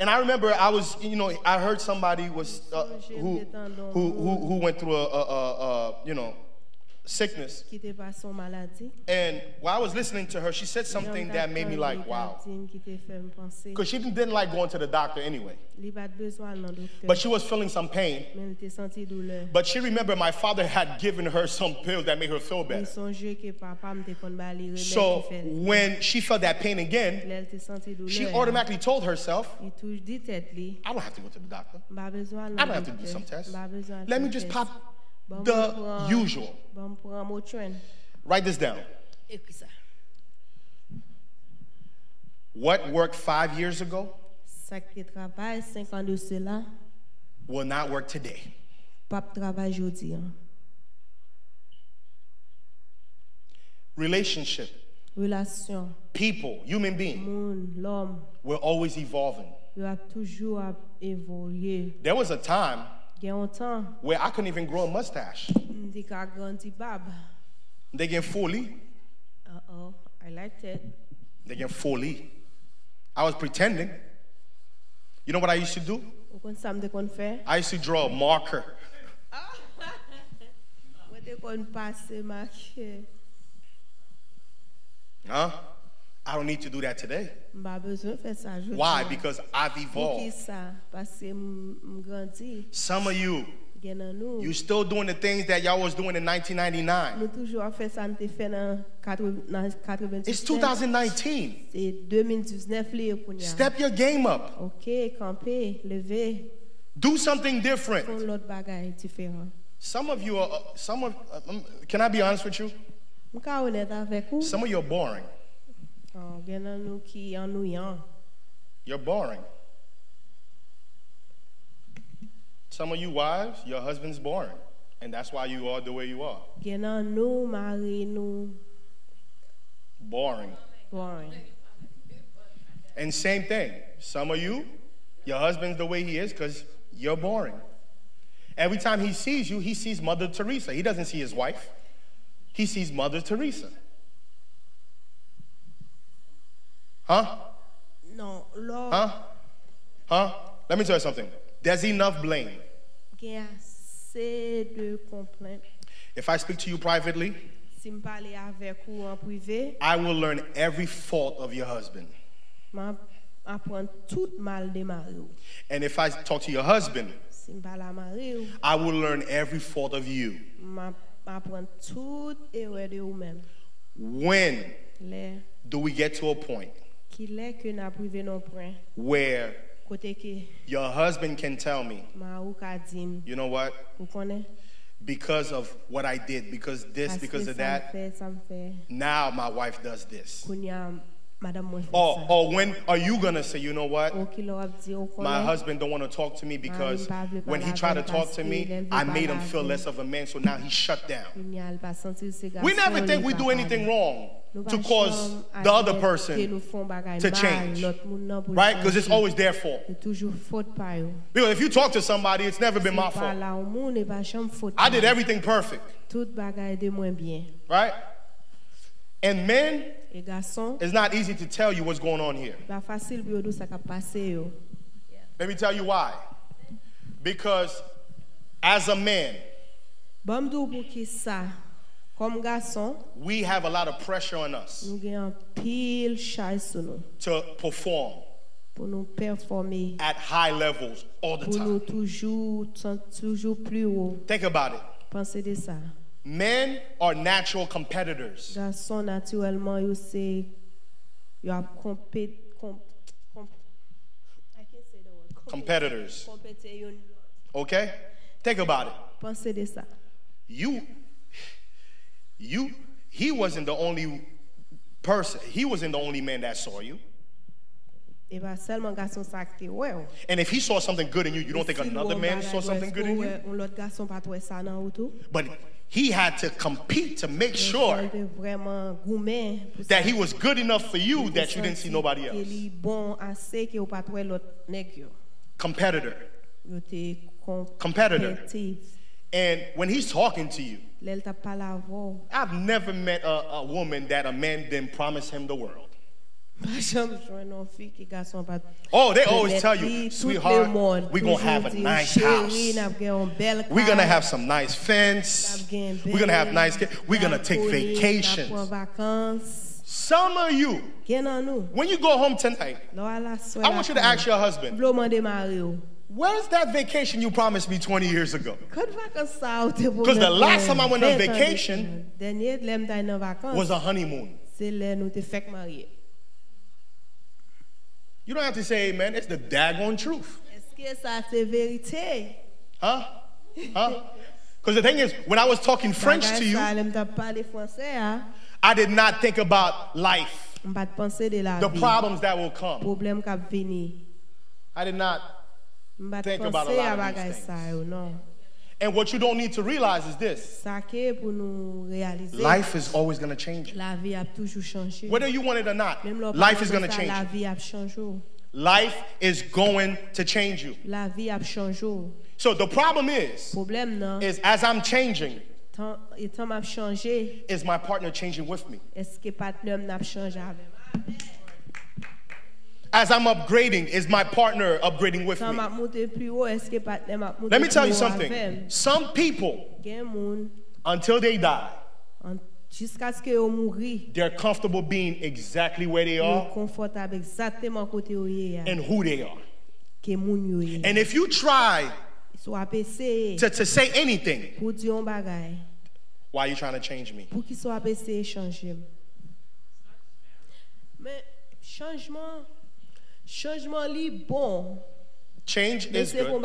S1: And I remember I heard somebody was who went through sickness. And while I was listening to her, she said something that made me like, wow. Because she didn't like going to the doctor anyway. But she was feeling some pain. But she remembered my father had given her some pills that made her feel better. So when she felt that pain again, she automatically told herself, I don't have to go to the doctor. I don't have to do some tests. Let me just pop the usual. Write this down. What worked 5 years ago will not work today. Relationship, people, human being, we're always evolving. There was a time where I couldn't even grow a mustache. They get fully.
S2: Uh-oh, I liked it.
S1: They get fully. I was pretending. You know what I used to do? I used to draw a marker. Huh? I don't need to do that today. Why? Because I've evolved. Some of you, you're still doing the things that y'all was doing in 1999. It's 2019. Step your game up. Do something different. Some of you are, can I be honest with you? Some of you are boring. You're boring. Some of you wives, your husband's boring. And that's why you are the way you are. Boring. And same thing. Some of you, your husband's the way he is because you're boring. Every time he sees you, he sees Mother Teresa. He doesn't see his wife. He sees Mother Teresa. Huh?
S2: No, Lord.
S1: Huh? Let me tell you something. There's enough blame. If I speak to you privately, I will learn every fault of your husband. And if I talk to your husband, I will learn every fault of you. When do we get to a point where your husband can tell me, you know what? Because of what I did, because this, because of that, now my wife does this. Or when are you going to say, you know what? My husband don't want to talk to me because when he tried to talk to me, I made him feel less of a man, so now he's shut down. We never think we do anything wrong to cause the other person to change, right? Because it's always their fault. Because if you talk to somebody, it's never been my fault. I did everything perfect, right? And men, it's not easy to tell you what's going on here. Let me tell you why. Because as a man, we have a lot of pressure on us to perform at high levels all the time. Think about it. Men are natural competitors. Competitors. Okay? Think about it. He wasn't the only person. He wasn't the only man that saw you. And if he saw something good in you, you don't think another man saw something good in you? But he had to compete to make sure that he was good enough for you that you didn't see nobody else. Competitor. And when he's talking to you, I've never met a woman that a man didn't promise him the world. Oh, they always tell you, sweetheart, we're going to have a nice house. We're going to have some nice fence. We're going to have nice kids. We're going to take vacations. Some of you, when you go home tonight, I want you to ask your husband, where's that vacation you promised me 20 years ago? Because the last time I went on vacation was a honeymoon. You don't have to say amen. It's the daggone truth. Huh? Because the thing is, when I was talking French to you, I did not think about life, the problems that will come. I did not think about a lot of these things. And what you don't need to realize is this. Life is always going to change. Whether you want it or not, life is going to change you. Life is going to change you. So the problem is as I'm changing, is my partner changing with me? As I'm upgrading, is my partner upgrading with me? Let me tell you something. Some people, until they die, they're comfortable being exactly where they are and who they are. And if you try to say anything, why are you trying to change me? Change is good,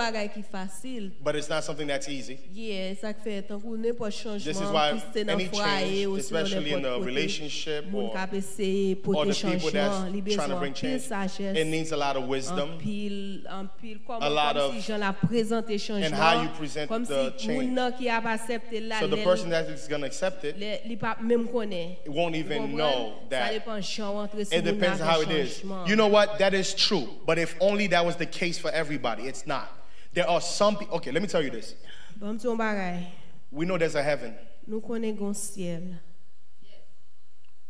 S1: but it's not something that's easy. This is why any change, especially in a relationship or the people that's trying to bring change, it needs a lot of wisdom, a lot of and how you present the change. So the person that is going to accept it won't even know that. It depends on how it is. You know what? That is true. But if only that was the case for everybody, it's not. There are some people. Okay, let me tell you this. We know there's a heaven,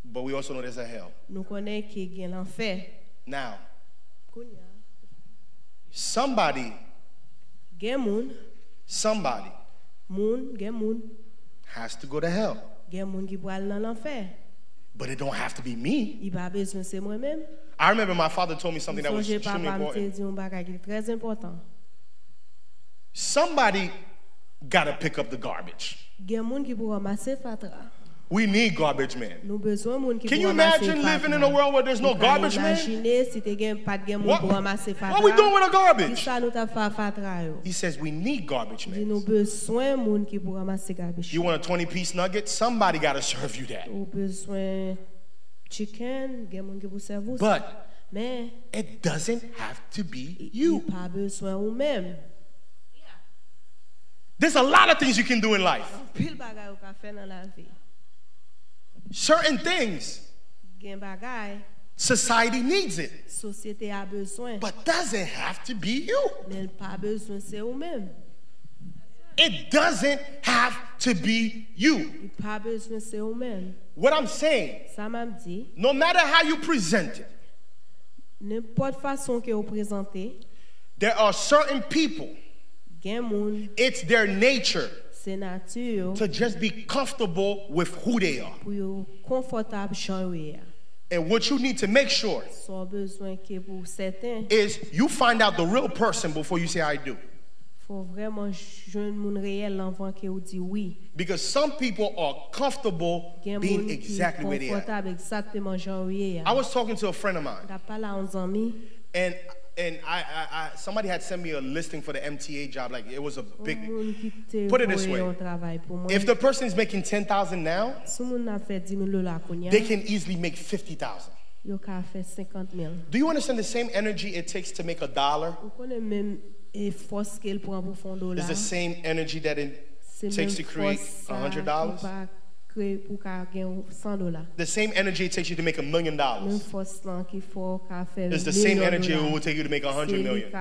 S1: but we also know there's a hell. Now, somebody has to go to hell, but it don't have to be me. I remember my father told me something that was extremely important. Somebody got to pick up the garbage. We need garbage men. Can you imagine living in a world where there's no garbage men? What are we doing with the garbage? He says we need garbage men. You want a 20-piece nugget? Somebody got to serve you that. But it doesn't have to be you. There's a lot of things you can do in life. Certain things, society needs it, but doesn't have to be you. It doesn't have to be you. What I'm saying, no matter how you present it, there are certain people, it's their nature to just be comfortable with who they are. And what you need to make sure is you find out the real person before you say I do. Because some people are comfortable being exactly where they are. I was talking to a friend of mine, and somebody had sent me a listing for the MTA job. Like it was a big. Put it this way: if the person is making $10,000 now, they can easily make $50,000. Do you understand the same energy it takes to make $1? It's the same energy that it takes to create $100. The same energy it takes you to make $1 million. It's the same energy it will take you to make 100 million.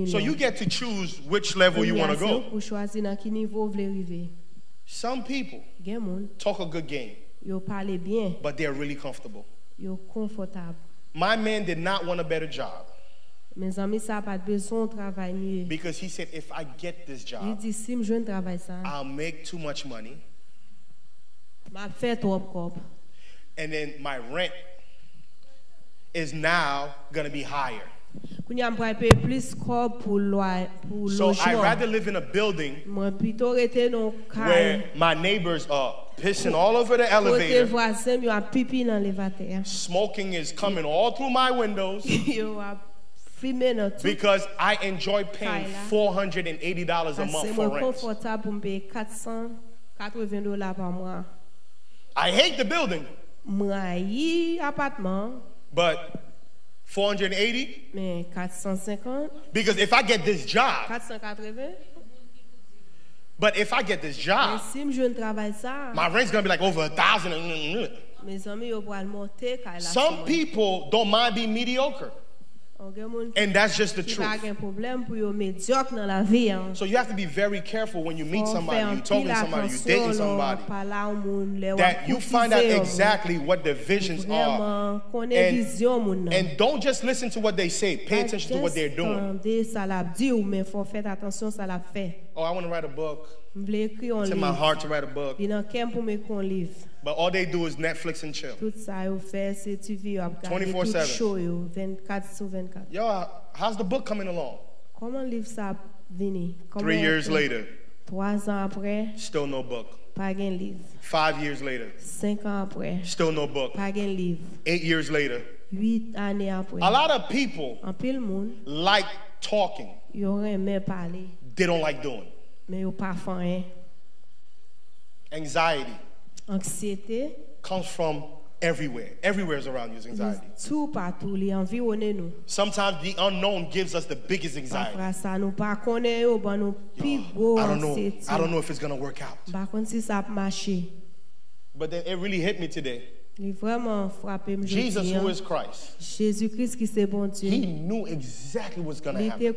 S1: So you get to choose which level you want to go. Some people talk a good game, but they're really comfortable.
S2: Yo confortable.
S1: My man did not want a better job.
S2: Mes amis, ça pas besoin de travail mieux.
S1: Because he said, if I get this job,
S2: il dit, si je travaille ça,
S1: I'll make too much money.
S2: m'a fait trop cop.
S1: And then my rent is now going to be higher. So I'd rather live in a building where my neighbors are pissing all over the elevator. Smoking is coming all through my windows. Because I enjoy paying $480 a month for rent. I hate the building. But 480? Because if I get this job, but if I get this job, my rent's going to be like over $1,000. Some people don't mind being mediocre. And that's just the truth. So you have to be very careful when you meet somebody, you're talking to somebody, you're dating somebody, that you find out exactly what their visions are. And don't just listen to what they say. Pay attention to what they're doing. Oh, I want to write a book. It's in my heart to write a book. But all they do is Netflix and chill. 24/7. Yo, how's the book coming along? 3 years later, still no book. 5 years later, still no book. 8 years later, a lot of people like talking. They don't like doing. Anxiety comes from everywhere. Everywhere is around you is anxiety. Sometimes the unknown gives us the biggest anxiety. I don't know if it's going to work out. But then it really hit me today. Jesus, who is Christ, he knew exactly what's going to happen.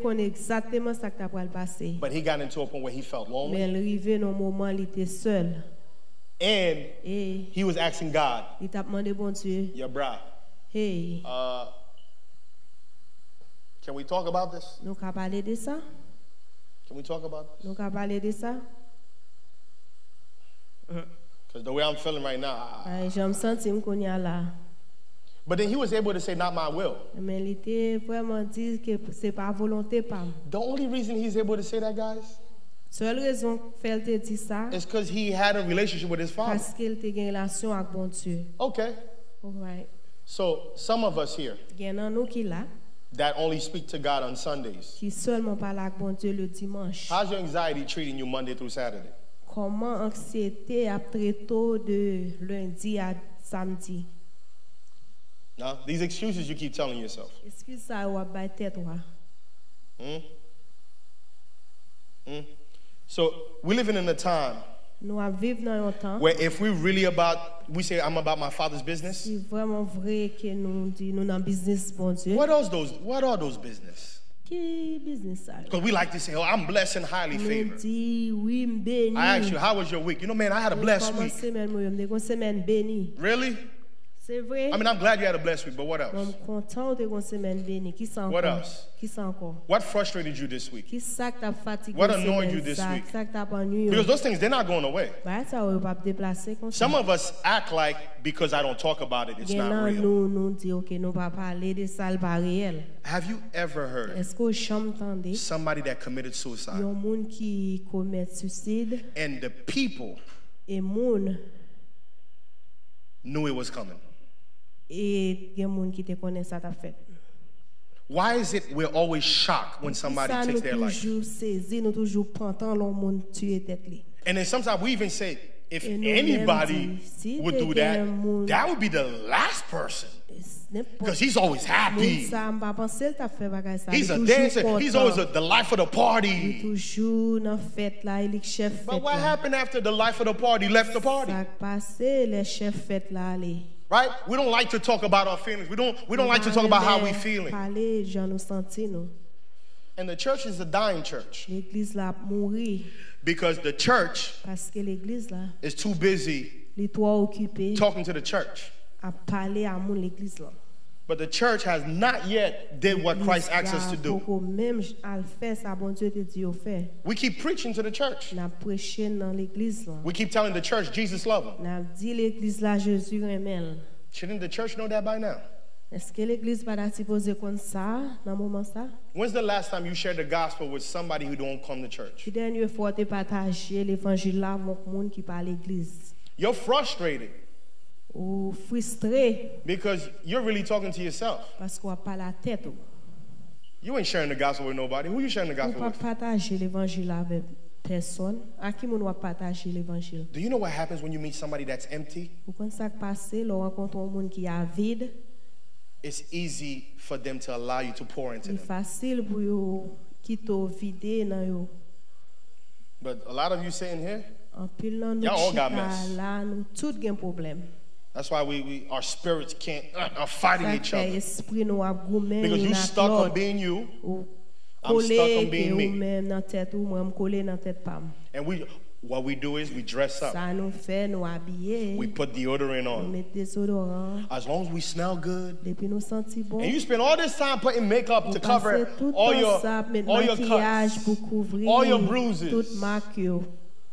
S1: But he got into a point where he felt lonely. And he was asking God, yeah, brah, can we talk about this? Can we talk about this? Because the way I'm feeling right now. But then he was able to say, not my will. The only reason he's able to say that, guys, is because he had a relationship with his father. Okay.
S2: All right.
S1: So some of us here that only speak to God on Sundays, how's your anxiety treating you Monday through Saturday?
S2: Comment anxiété a traité de lundi à samedi?
S1: Now, these excuses you keep telling yourself.
S2: Excuse ça ou ba tête wa.
S1: So, we're living in a time where if we're really we say I'm about my father's business. What are those business? Because we like to say, oh, I'm blessed and highly favored. I ask you, how was your week? You know, man, I had a blessed week. Really? I mean, I'm glad you had a blessed week, but what else? What else? What frustrated you this week? What annoyed you this week? Because those things, they're not going away. Some of us act like because I don't talk about it, it's not real. Have you ever heard somebody that committed suicide? And the people knew it was coming. Why is it we're always shocked when somebody takes their life? And then sometimes we even say, if anybody would do that, that would be the last person. Because he's always happy. He's a dancer. He's always the life of the party. But what happened after the life of the party left the party? Right? We don't like to talk about our feelings. We don't like to talk about how we're feeling. And the church is a dying church. Because the church is too busy talking to the church. But the church has not yet did what Christ asked us to do. We keep preaching to the church. We keep telling the church Jesus loves them. Shouldn't the church know that by now? When's the last time you shared the gospel with somebody who don't come to church? You're frustrated. Because you're really talking to yourself. You ain't sharing the gospel with nobody. Who you sharing the gospel with? Do you know what happens when you meet somebody that's empty? It's easy for them to allow you to pour into them. But a lot of you sitting here, y'all all got mess. That's why our spirits are fighting each other. Because you stuck on being you, I'm stuck on being me. And what we do is we dress up. We put deodorant on. As long as we smell good. And you spend all this time putting makeup to cover all your cuts, all your bruises.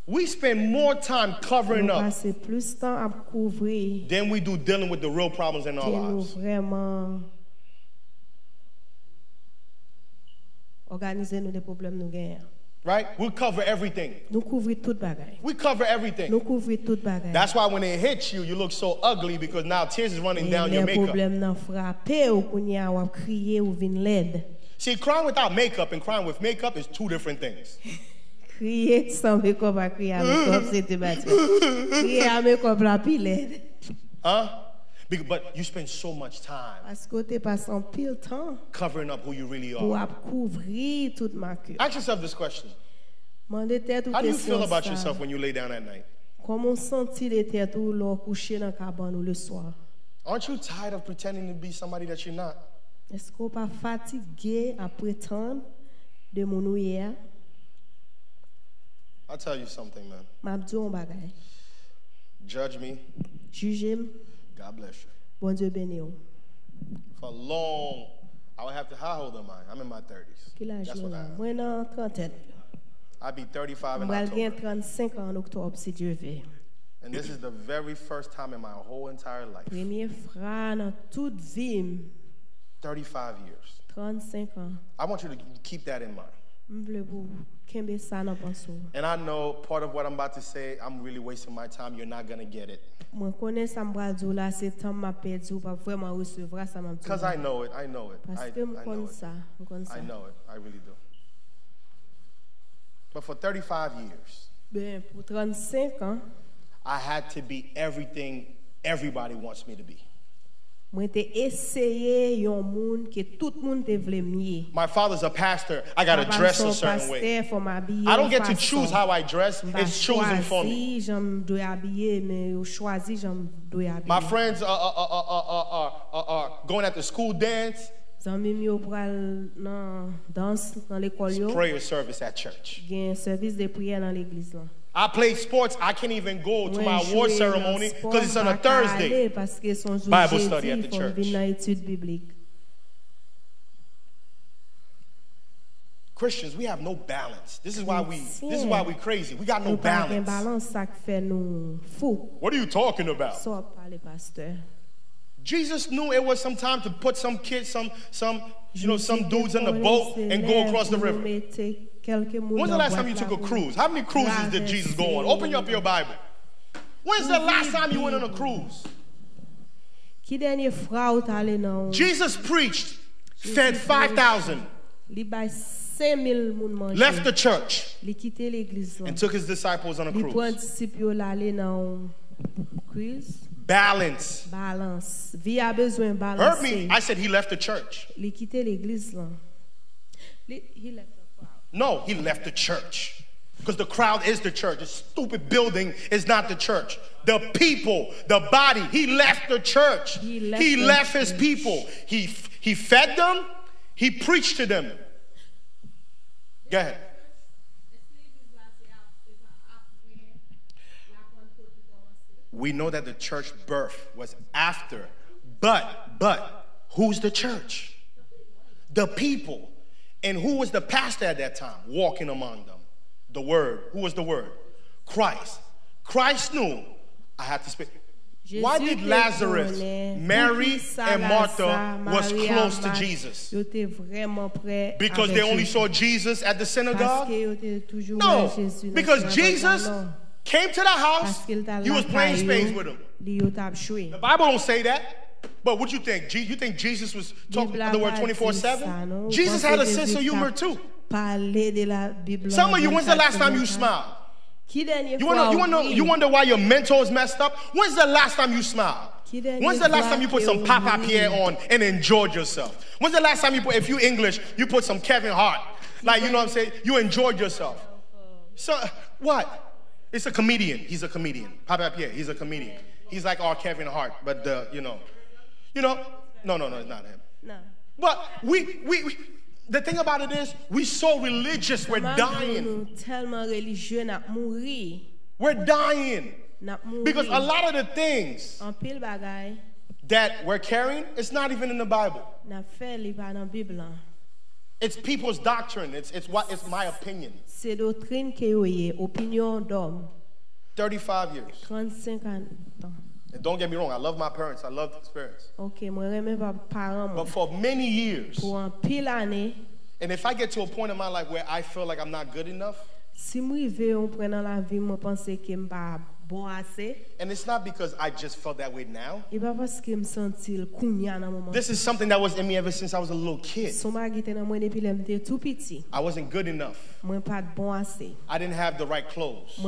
S1: We spend more time covering up than we do dealing with the real problems in our lives. Right? We cover everything. We cover everything. That's why when it hits you, you look so ugly because now tears is running down your makeup. See, crying without makeup and crying with makeup is two different things. Crier sans make-up à crier à make-up, c'est thématique. Crier à make-up la pile. Huh? But you spend so much time covering up who you really are. Ask yourself this question. How do you feel about yourself when you lay down at night? Aren't you tired of pretending to be somebody that you're not? I'll tell you something, man. Judge me. God bless you. For long, I would have to, how old am I? I'm in my 30s. That's what I am. I'll be 35 in October. And this is the very first time in my whole entire life. 35 years. I want you to keep that in mind. And I know part of what I'm about to say, I'm really wasting my time. You're not going to get it. Because I know it. I know it. I know it. I know it. I really do. But for 35 years, I had to be everything everybody wants me to be. My father's a pastor. I got to dress a certain way. I don't get to choose how I dress. It's chosen for me. My friends are going at the school dance. It's prayer service at church. I play sports. I can't even go to my award ceremony because it's on a Thursday. Bible study at the church. Christians, we have no balance. This is why we crazy. We got no balance. What are you talking about? Jesus knew it was some time to put some kids, some dudes in the boat and go across the river. When's the last time you took a cruise? How many cruises did Jesus go on? Open up your Bible. When's the last time you went on a cruise? Jesus preached, fed 5,000, left the church, and took his disciples on a cruise. Balance. Heard me? I said he left the church. No, he left the church. Because the crowd is the church. The stupid building is not the church. The people, the body, he left the church. He left his people. He fed them. He preached to them. Go ahead. we know that the church birth was after. But who's the church? The people. And who was the pastor at that time walking among them? The Word. Who was the Word? Christ. Christ knew I had to speak. Why did Lazarus, Mary, and Martha was close to Jesus? Because they only saw Jesus at the synagogue? No, because Jesus came to the house, he was playing spades with them. The Bible don't say that. But what you think? You think Jesus was talking the word 24/7? Jesus had a sense of humor too. Some of you, when's the last time you smiled? You wonder why your mental is messed up? When's the last time you smiled? When's the last time you put some Papa Pierre on and enjoyed yourself? When's the last time you put, if you English, you put some Kevin Hart? Like, you know what I'm saying? You enjoyed yourself. So, what? It's a comedian. He's a comedian. Papa Pierre, he's a comedian. He's like our Kevin Hart, but no, it's not him. No. But the thing about it is, we're so religious, we're dying. We're dying. Because a lot of the things that we're carrying, it's not even in the Bible. It's people's doctrine. It's my opinion. 35 years. And don't get me wrong, I love my parents. I love the experience. But for many years, and if I get to a point in my life where I feel like I'm not good enough, and it's not because I just felt that way now. This is something that was in me ever since I was a little kid. I wasn't good enough. I didn't have the right clothes. I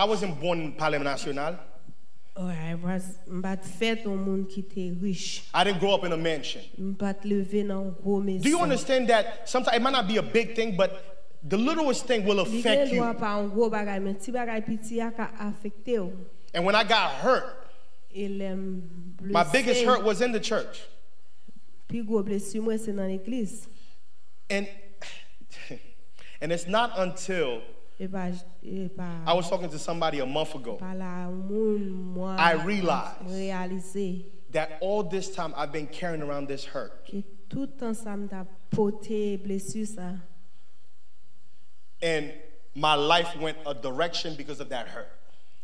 S1: wasn't born in Palais National. I didn't grow up in a mansion. Do you understand that sometimes it might not be a big thing, but the littlest thing will affect you. And when I got hurt, my biggest hurt was in the church. And it's not until I was talking to somebody a month ago, I realized that all this time I've been carrying around this hurt. And my life went a direction because of that hurt.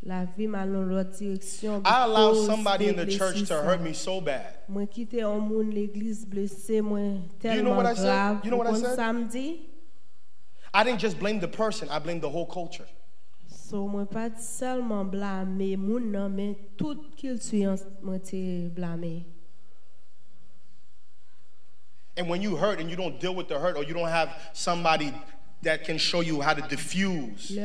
S1: I allowed somebody in the church to hurt me so bad. Do you know what I said? You know what I said? I didn't just blame the person, I blamed the whole culture. And when you hurt and you don't deal with the hurt, or you don't have somebody that can show you how to diffuse.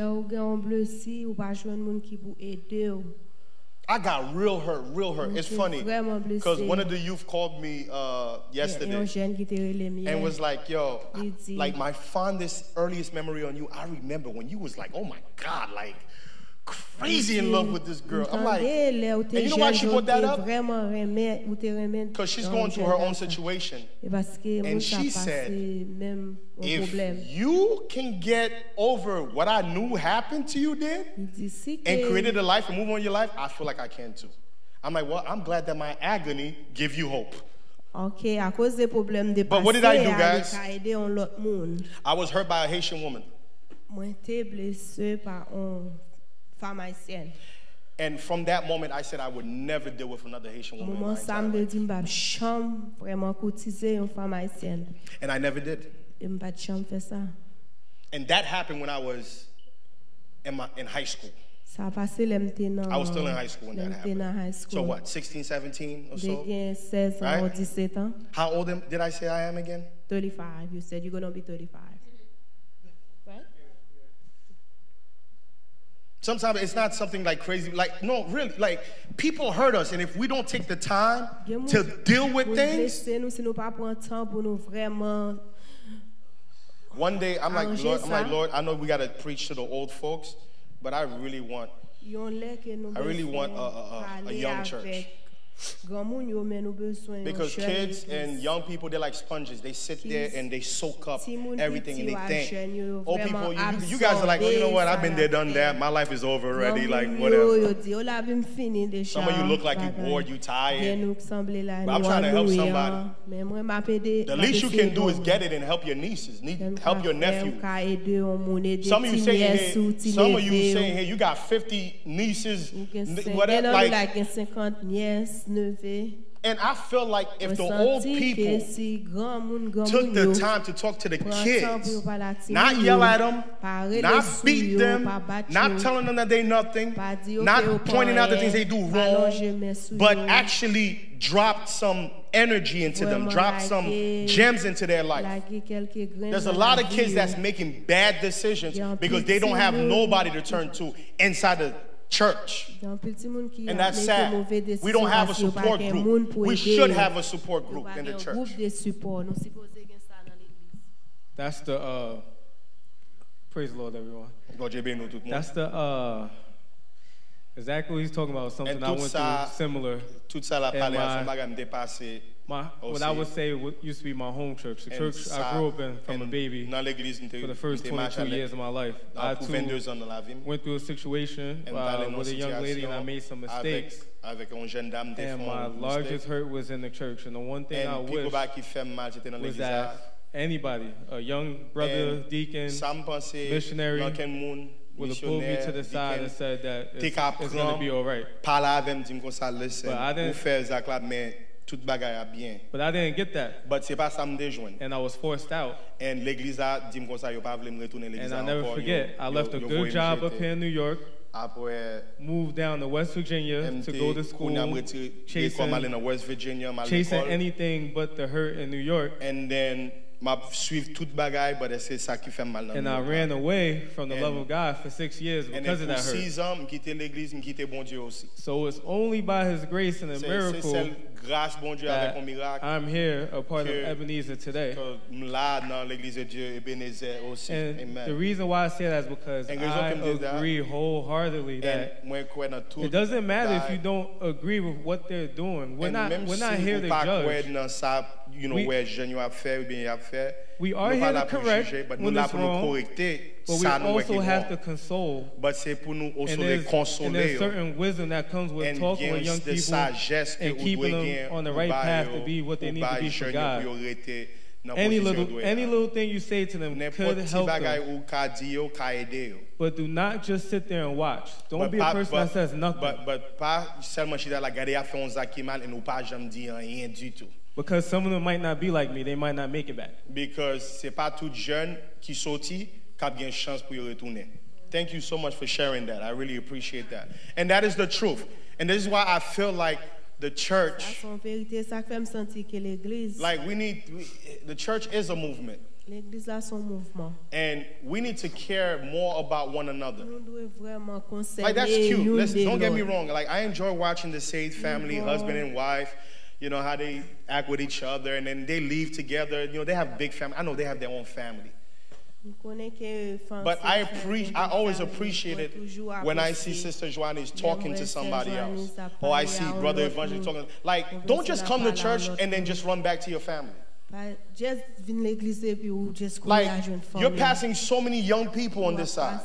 S1: I got real hurt. It's funny because one of the youth called me yesterday and was like, yo, like my fondest, earliest memory on you, I remember when you was like, oh my God, like crazy in love with this girl. I'm like, and you know why she put that up? Because she's going through her own situation. And she said, if you can get over what I knew happened to you then and created a life and move on your life, I feel like I can too. I'm like, well, I'm glad that my agony give you hope. But what did I do, guys? I was hurt by a Haitian woman. And from that moment, I said I would never deal with another Haitian woman in my entire life. And I never did. And that happened when I was in high school. I was still in high school when that happened. So what, 16, 17 or so? Right? How old did I say I am again?
S2: 35. You said you're going to be 35. Right?
S1: Sometimes it's not something like crazy. Like, no, really. Like, people hurt us. And if we don't take the time to deal with things. One day, I'm like, Lord, I know we got to preach to the old folks, but I really want a young church. Because kids and young people, they're like sponges. They sit there and they soak up everything and they think. Old people, you guys are like, oh, you know what? I've been there, done that. My life is over already. Like, whatever. Some of you look like you're bored, you're tired. But I'm trying to help somebody. The least you can do is get it and help your nieces, help your nephew. Some of you saying here, you got 50 nieces, whatever. Like, and I feel like if the old people took the time to talk to the kids, not yell at them, not beat them, not telling them that they nothing, not pointing out the things they do wrong, but actually drop some energy into them, drop some gems into their life. There's a lot of kids that's making bad decisions because they don't have nobody to turn to inside the church. And that's sad. We don't have a support group. We should have a support group in the church.
S3: That's the praise the Lord, everyone. That's the exactly what he's talking about. Something I went through similar. What I would say used to be my home church, the church I grew up in from a baby for the first 22 years of my life. I too went through a situation with a young lady and I made some mistakes. And my largest hurt was in the church. And the one thing I wish was that anybody, a young brother, deacon, missionary, would have pulled me to the side and said that it's going to be all right. But I didn't get that. And I was forced out. And I'll never forget, I left a good job up here in New York, moved down to West Virginia to go to school, chasing anything but the hurt in New York. And then and I ran away from the love of God for 6 years because of that hurt. So it's only by His grace and a miracle that I'm here, a part of Eben-Ezer today. And the reason why I say that is because I agree wholeheartedly that it doesn't matter if you don't agree with what they're doing. We're not here to judge. We are here to correct when it's wrong, but we also have to console. And there's certain wisdom that comes with talking with young people and keeping them on the right path to be what they need to be for God. Any little thing you say to them could help them. But do not just sit there and watch. Don't be a person that says nothing. Because some of them might not be like me, they might not make it back.
S1: Because c'est pas tout jeune qui sorti qui a bien chance pour y retourner. Thank you so much for sharing that. I really appreciate that. And that is the truth. And this is why I feel like the church, like the church is a movement. And we need to care more about one another. Like, that's cute. Don't get me wrong. Like, I enjoy watching the Sage family, husband and wife. You know, how they act with each other, and then they leave together. You know, they have big family. I know they have their own family. But I always appreciate it when I see Sister Joanne talking to somebody else. Or I see Brother Evangelist talking. Like, don't just come to church and then just run back to your family. Like, you're passing so many young people on this side.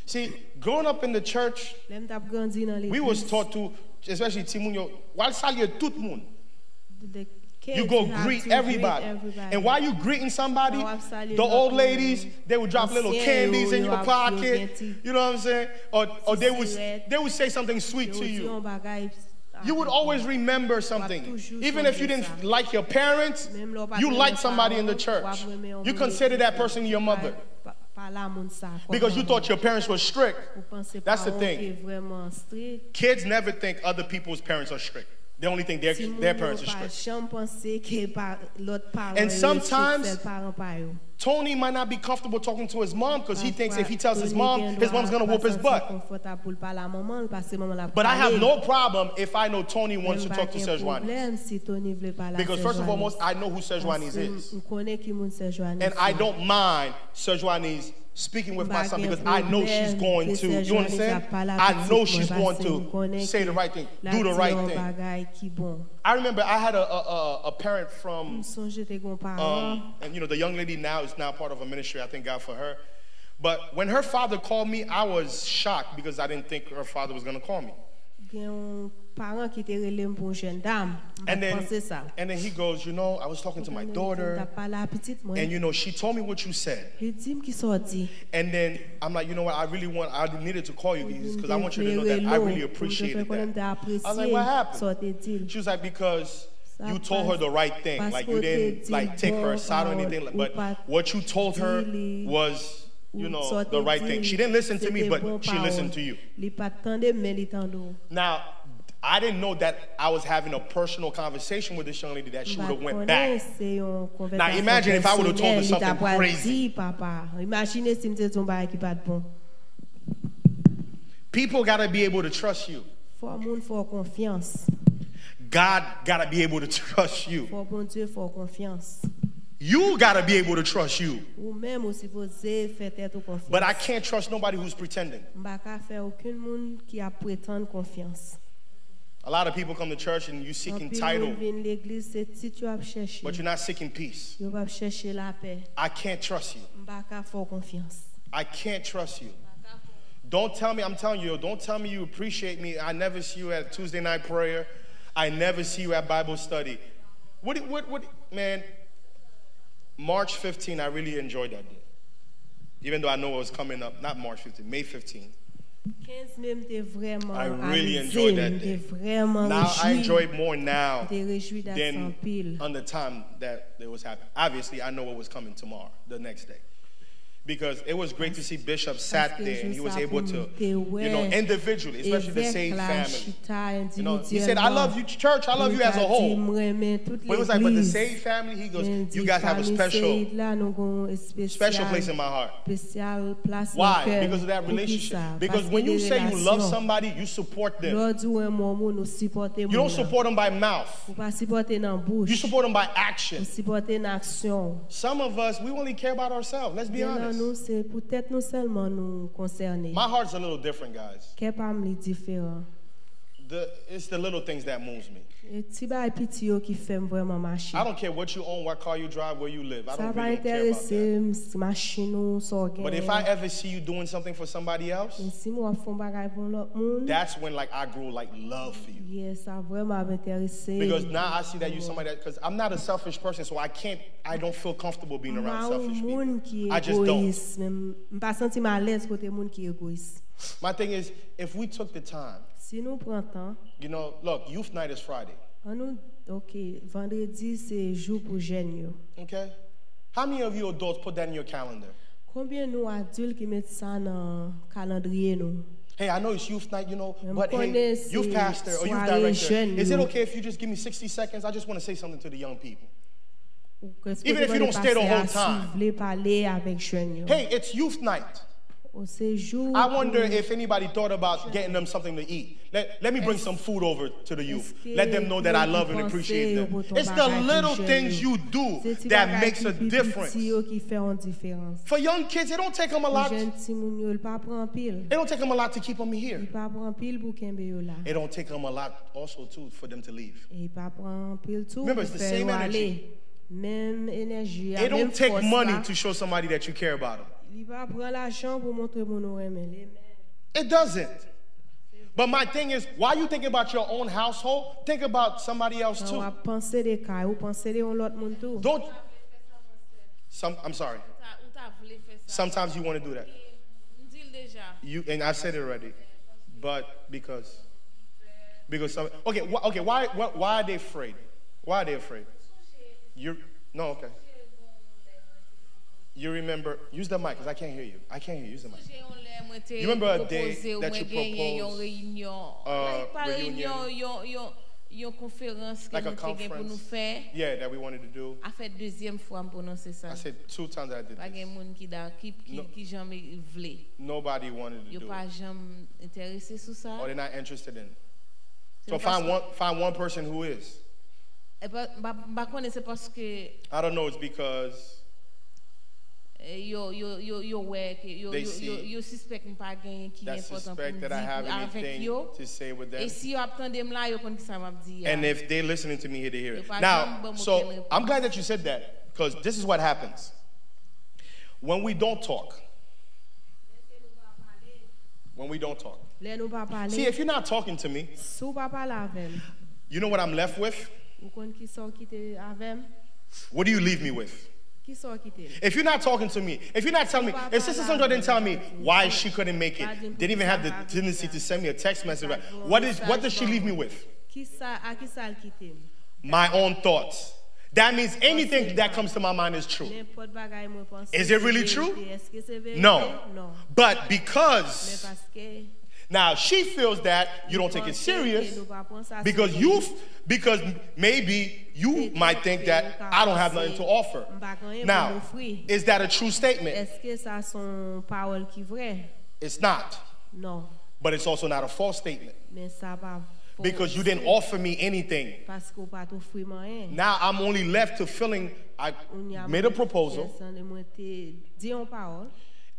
S1: See, growing up in the church, we was taught to, especially Timunyo, while saluer tout le monde, you go greet everybody. And while you greeting somebody, the old ladies, they would drop little candies in your pocket. You know what I'm saying? Or they would say something sweet to you. You would always remember something. Even if you didn't like your parents, you liked somebody in the church. You consider that person your mother. Because you thought your parents were strict. That's the thing. Kids never think other people's parents are strict. They only think their parents are strict. And sometimes Tony might not be comfortable talking to his mom because he thinks if he tells his mom's going to whoop his butt. But I have no problem if I know Tony wants to talk to Sejuanis. Because first and foremost, I know who Sejuanis is. And I don't mind Sejuanis speaking with my son because I know she's going to, you understand? I know she's going to say the right thing, do the right thing. I remember I had a parent from, and you know, the young lady now is now part of a ministry, I thank God for her. But when her father called me, I was shocked because I didn't think her father was going to call me. And then he goes, you know, I was talking to my daughter, and you know, she told me what you said. And then I'm like, you know what, I needed to call you because I want you to know that I really appreciated that. I was like, what happened? She was like, because you told her the right thing. Like, you didn't like take her aside or anything, but what you told her was, you know, the right thing. She didn't listen to me, but she listened to you. Now, I didn't know that I was having a personal conversation with this young lady that she would have went back. Now, imagine if I would have told her something crazy. People got to be able to trust you. God got to be able to trust you. You got to be able to trust you. But I can't trust nobody who's pretending. A lot of people come to church and you're seeking title, but you're not seeking peace. I can't trust you. I can't trust you. Don't tell me, I'm telling you, don't tell me you appreciate me. I never see you at Tuesday night prayer. I never see you at Bible study. Man, March 15, I really enjoyed that day. Even though I know it was coming up, not March 15, May 15. I really enjoyed that day. Now I enjoy it more now than on the time that it was happening. Obviously, I know what was coming tomorrow, the next day. Because it was great to see Bishop sat there and he was able to, you know, individually, especially the Saved family. You know, he said, I love you, church, I love you as a whole. But it was like, but the Saved family, he goes, you guys have a special place in my heart. Why? Because of that relationship. Because when you say you love somebody, you support them. You don't support them by mouth. You support them by action. Some of us, we only care about ourselves. Let's be honest. My heart's a little different, guys. It's the little things that moves me. I don't care what you own, what car you drive, where you live. I don't really care about that. But if I ever see you doing something for somebody else, that's when like I grow like love for you. Because now I see that you're somebody that, because I'm not a selfish person, so I don't feel comfortable being around selfish people. I just don't. My thing is, if we took the time, you know, look, youth night is Friday. Okay. How many of you adults put that in your calendar? Hey, I know it's youth night, you know, but hey, youth pastor or youth director, is it okay if you just give me 60 seconds? I just want to say something to the young people. Even if you don't stay the whole time. Hey, it's youth night. I wonder if anybody thought about getting them something to eat. Let me bring some food over to the youth. Let them know that I love and appreciate them. It's the little things you do that makes a difference. For young kids, it don't take them a lot. It don't take them a lot to keep them here. It don't take them a lot also too for them to leave. Remember, it's the same energy. It don't take money to show somebody that you care about them. It doesn't. But my thing is, while you think about your own household, think about somebody else too. Don't. I'm sorry. Sometimes you want to do that. And I've said it already. But because okay. Why are they afraid? Why are they afraid? Okay. You remember, use the mic because I can't hear you. I can't hear you. Use the mic. You remember a day that you proposed reunion? Like a conference. Yeah, that we wanted to do. I said 2 times I did this. Nobody wanted to do it. Or they're not interested in it. So find one person who is. I don't know, it's because
S2: You suspect
S1: that I have anything to say with them. And if they're listening to me here, they hear it. Now, so I'm glad that you said that, because this is what happens. When we don't talk. See, if you're not talking to me, you know what I'm left with? What do you leave me with? If you're not talking to me, if you're not telling me, if Sister Sandra didn't tell me why she couldn't make it, didn't even have the tendency to send me a text message, what does she leave me with? My own thoughts. That means anything that comes to my mind is true. Is it really true? No. But because now she feels that you don't take it serious because maybe you might think that I don't have nothing to offer. Now, is that a true statement? It's not.
S2: No.
S1: But it's also not a false statement. Because you didn't offer me anything. Now I'm only left to feeling I made a proposal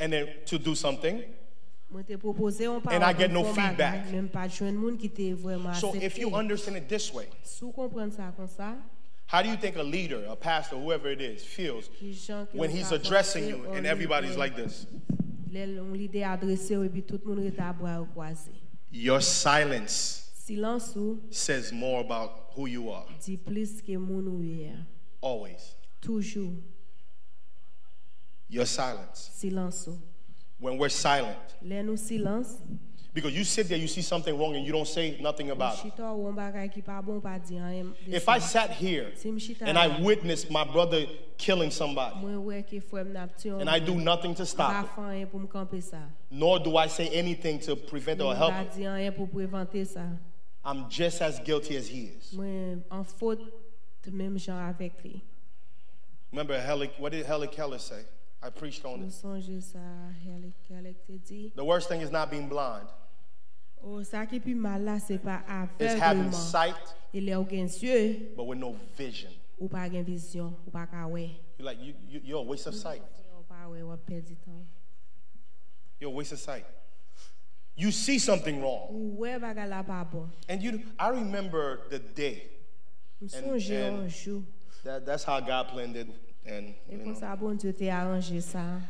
S1: and then to do something and I get no feedback. So if you understand it this way, how do you think a leader, a pastor, whoever it is, feels when he's addressing you and everybody's like this? Your silence says more about who you are. Always.
S2: Toujours.
S1: Your silence. When we're silent. Because you sit there, you see something wrong, and you don't say nothing about it. If I sat here and I witnessed my brother killing somebody, and I do nothing to stop it, nor do I say anything to prevent or help it, I'm just as guilty as he is. Remember, what did Helen Keller say? I preached on this. The worst thing is not being blind. It's having sight, but with no vision. You're a waste of sight. You're a waste of sight. You see something wrong. And I remember the day. And that's how God planned it. And I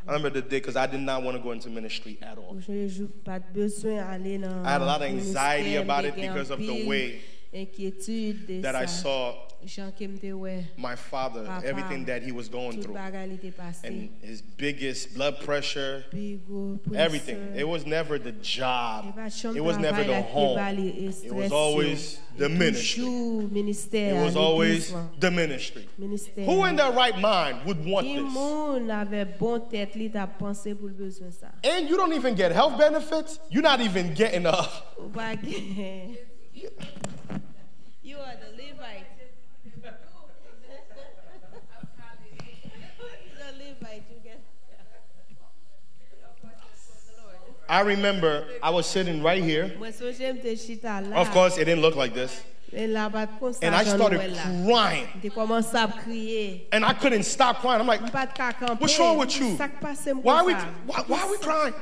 S1: remember the day because I did not want to go into ministry at all. I had a lot of anxiety about it because of the way that I saw my father, everything that he was going through, and his biggest blood pressure, everything. It was never the job. It was never the home. It was always the ministry. It was always the ministry. Who in their right mind would want this? And you don't even get health benefits. You're not even getting a...
S2: You are the Levite. The Levite, you get.
S1: I remember I was sitting right here. Of course, it didn't look like this. And I started crying. And I couldn't stop crying. I'm like, what's wrong with you? Why are we crying?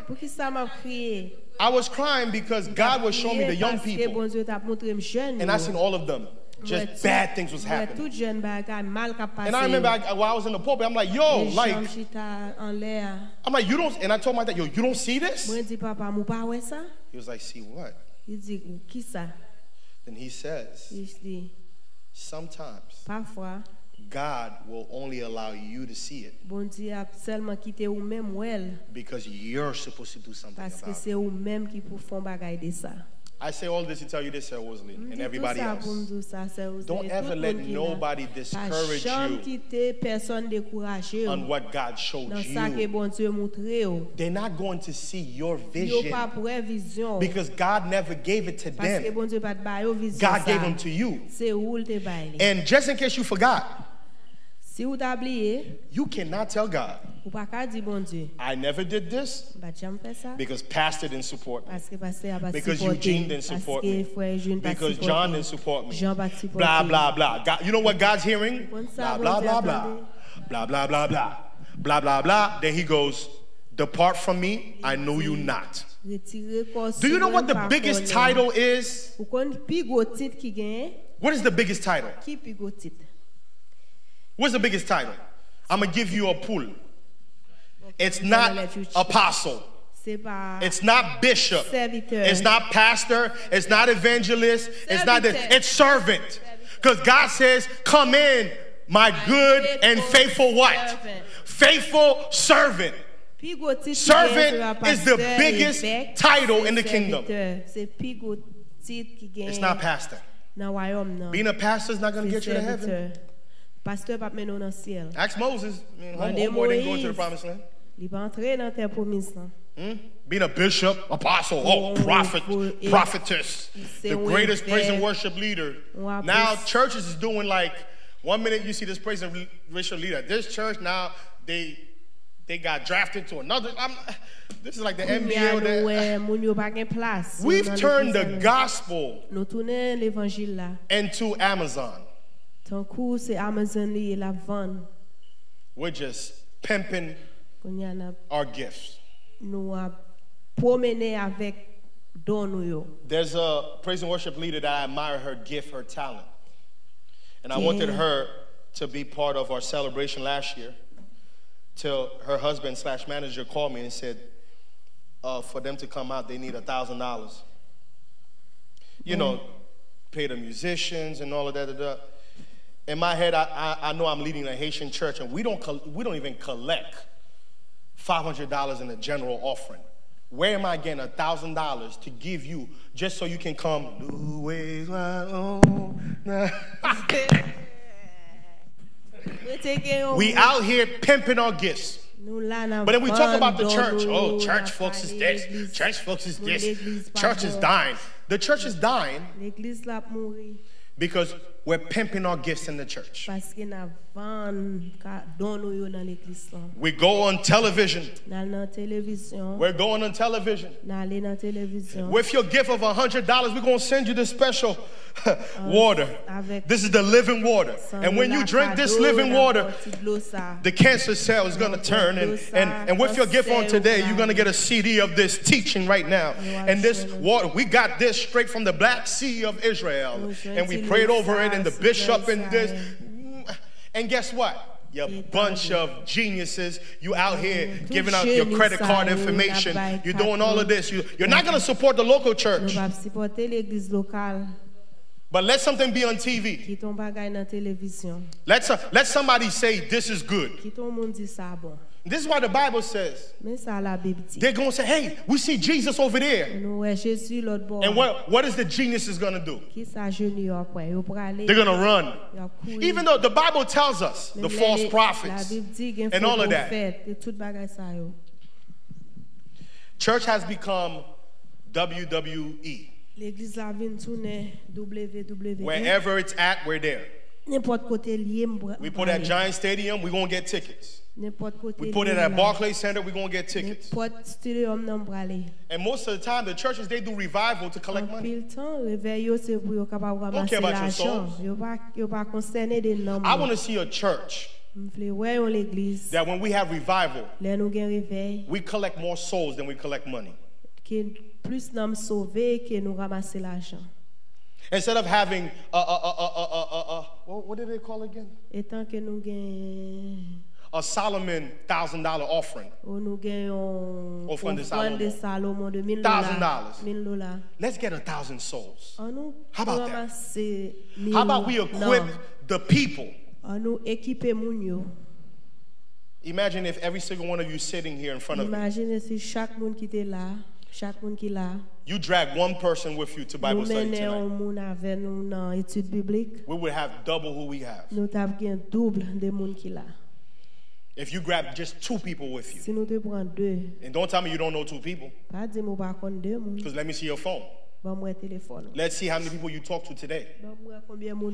S1: I was crying because God was showing me the young people. And I seen all of them. Just bad things was happening. And I remember while I was in the pulpit, I'm like, yo, like, I'm like, you don't, and I told my dad, yo, you don't see this? He was like, see what? Then he says, sometimes God will only allow you to see it because you're supposed to do something about it. I say all this to tell you this, Sir Wosley, and everybody else. Don't ever let nobody discourage you on what God showed you. They're not going to see your vision because God never gave it to them. God gave them to you. And just in case you forgot, you cannot tell God, I never did this because Pastor didn't support me, because Eugene didn't support me, because John didn't support me, blah, blah, blah. God, you know what God's hearing? Blah, blah, blah, blah, blah, blah, blah, blah. blah, blah, blah. Then he goes, depart from me, I know you not. Do you know what the biggest title is? What is the biggest title? What's the biggest title? I'm going to give you a pool. It's not apostle. It's not bishop. It's not pastor. It's not evangelist. It's not this. It's servant. Because God says, come in, my good and faithful what? Faithful servant. Servant is the biggest title in the kingdom. It's not pastor. Being a pastor is not going to get you to heaven. Ask Moses. Homeboy didn't go into the promised land. Being a bishop, apostle, prophet, prophetess, the greatest praise and worship leader. Now churches is doing like, 1 minute you see this praise and worship leader. This church now, they got drafted to another. This is like the NBA. We've turned the gospel into Amazon. We're just pimping our gifts. There's a praise and worship leader that I admire her gift, her talent. And I wanted her to be part of our celebration last year till her husband/manager called me and said, for them to come out, they need $1,000. You know, pay the musicians and all of that. In my head, I know I'm leading a Haitian church, and we don't even collect $500 in the general offering. Where am I getting $1,000 to give you just so you can come? We out here pimping our gifts. But then we talk about the church. Oh, church folks is this. Church folks is this. Church is dying. The church is dying because we're pimping our gifts in the church. We go on television. We're going on television. With your gift of $100, we're going to send you this special water. This is the living water. And when you drink this living water, the cancer cell is going to turn. And with your gift on today, you're going to get a CD of this teaching right now. And this water, we got this straight from the Black Sea of Israel. And we prayed over it, and the bishop and this. And guess what? You bunch of geniuses, you out here giving out your credit card information. You're doing all of this. You're not going to support the local church. But let something be on TV. Let somebody say this is good. This is why the Bible says they're going to say, hey, we see Jesus over there. And what is the geniuses going to do? They're going to run. Even though the Bible tells us the false prophets and all of that. Church has become WWE. Wherever it's at, we're there. We put at Giant Stadium, we're going to get tickets. We put it at Barclays Center, we're going to get tickets. And most of the time, the churches, they do revival to collect money. Don't care about your souls. I want to see a church that when we have revival, we collect more souls than we collect money. Instead of having what did they call again? A Solomon $1,000 offering. Offering de Salomon. $1,000. Let's get 1,000 souls. How about that? How about we equip the people? Imagine if every single one of you sitting here in front of me. You drag one person with you to Bible study tonight. We would have double who we have. If you grab just 2 people with you. And don't tell me you don't know 2 people. Because let me see your phone. Let's see how many people you talk to today.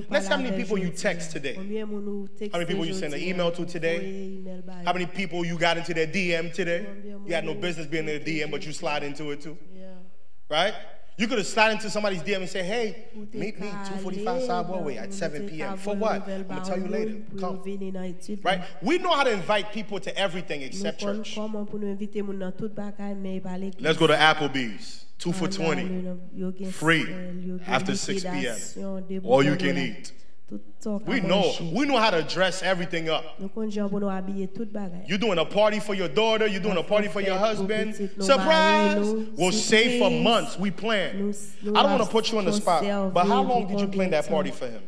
S1: Let's see how many people you text today. How many people you send an email to today. How many people you got into their DM today. You had no business being in their DM, but you slide into it too. Right? You could have slid into somebody's DM and say, hey, meet me 245 Sidewalk Way at 7 p.m. For what? I'm going to tell you later. Come. Right? We know how to invite people to everything except church. Let's go to Applebee's. 2 for $20. Free. After 6 p.m. All you can eat. We know how to dress everything up. You're doing a party for your daughter, you're doing a party for your husband. Surprise! We'll save for months. We plan. I don't want to put you on the spot, but how long did you plan that party for him?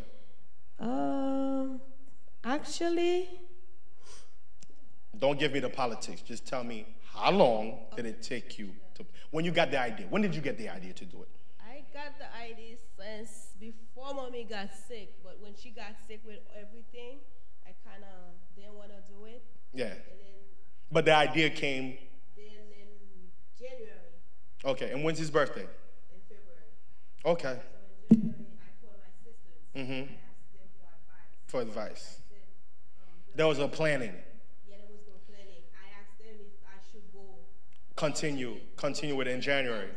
S2: Actually,
S1: don't give me the politics. Just tell me, how long did it take you to, when you got the idea? When did you get the idea to do it?
S2: I got the idea since before Mommy got sick, but when she got sick with everything, I kind of didn't want to do it.
S1: Yeah. But the idea came?
S2: Then in January.
S1: Okay, and when's his birthday?
S2: In February.
S1: Okay.
S2: So in January, I called my sisters.
S1: Mm-hmm.
S2: I asked them
S1: for advice. There was a planning.
S2: Yeah, there was no planning. I asked them if I should go.
S1: Continue with it in January.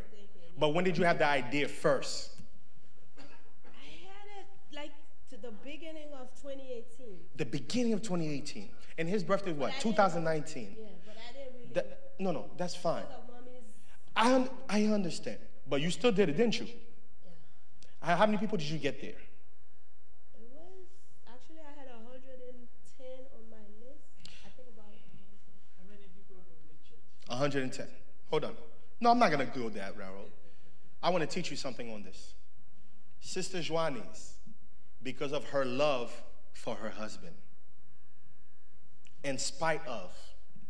S1: But when did you have the idea first?
S2: The beginning of 2018.
S1: The beginning of 2018. And his birthday was what? 2019.
S2: Yeah, but I didn't really.
S1: No, that's fine. I understand. But you still did it, didn't you?
S2: Yeah.
S1: How many people did you get there?
S2: It was, actually, I had 110 on my list. I think about 100.
S3: How many people were in the church?
S1: 110. Hold on. No, I'm not going to go that route. I want to teach you something on this. Sister Joannis, because of her love for her husband, in spite of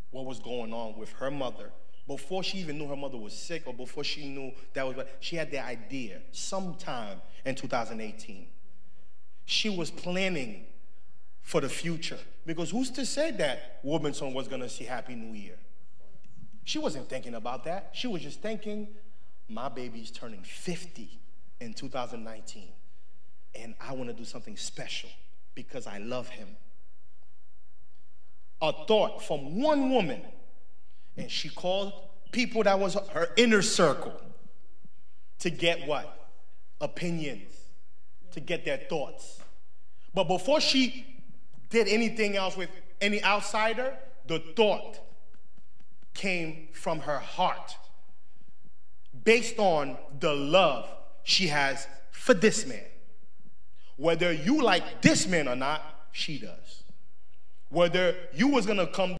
S1: what was going on with her mother, before she even knew her mother was sick or before she knew that was what, she had the idea sometime in 2018. She was planning for the future, because who's to say that Womanson was going to see Happy New Year? She wasn't thinking about that. She was just thinking, my baby's turning 50 in 2019. And I want to do something special because I love him. A thought from one woman. And she called people that was her inner circle to get what? Opinions. To get their thoughts. But before she did anything else with any outsider, the thought came from her heart. Based on the love she has for this man. Whether you like this man or not, she does. Whether you was going to come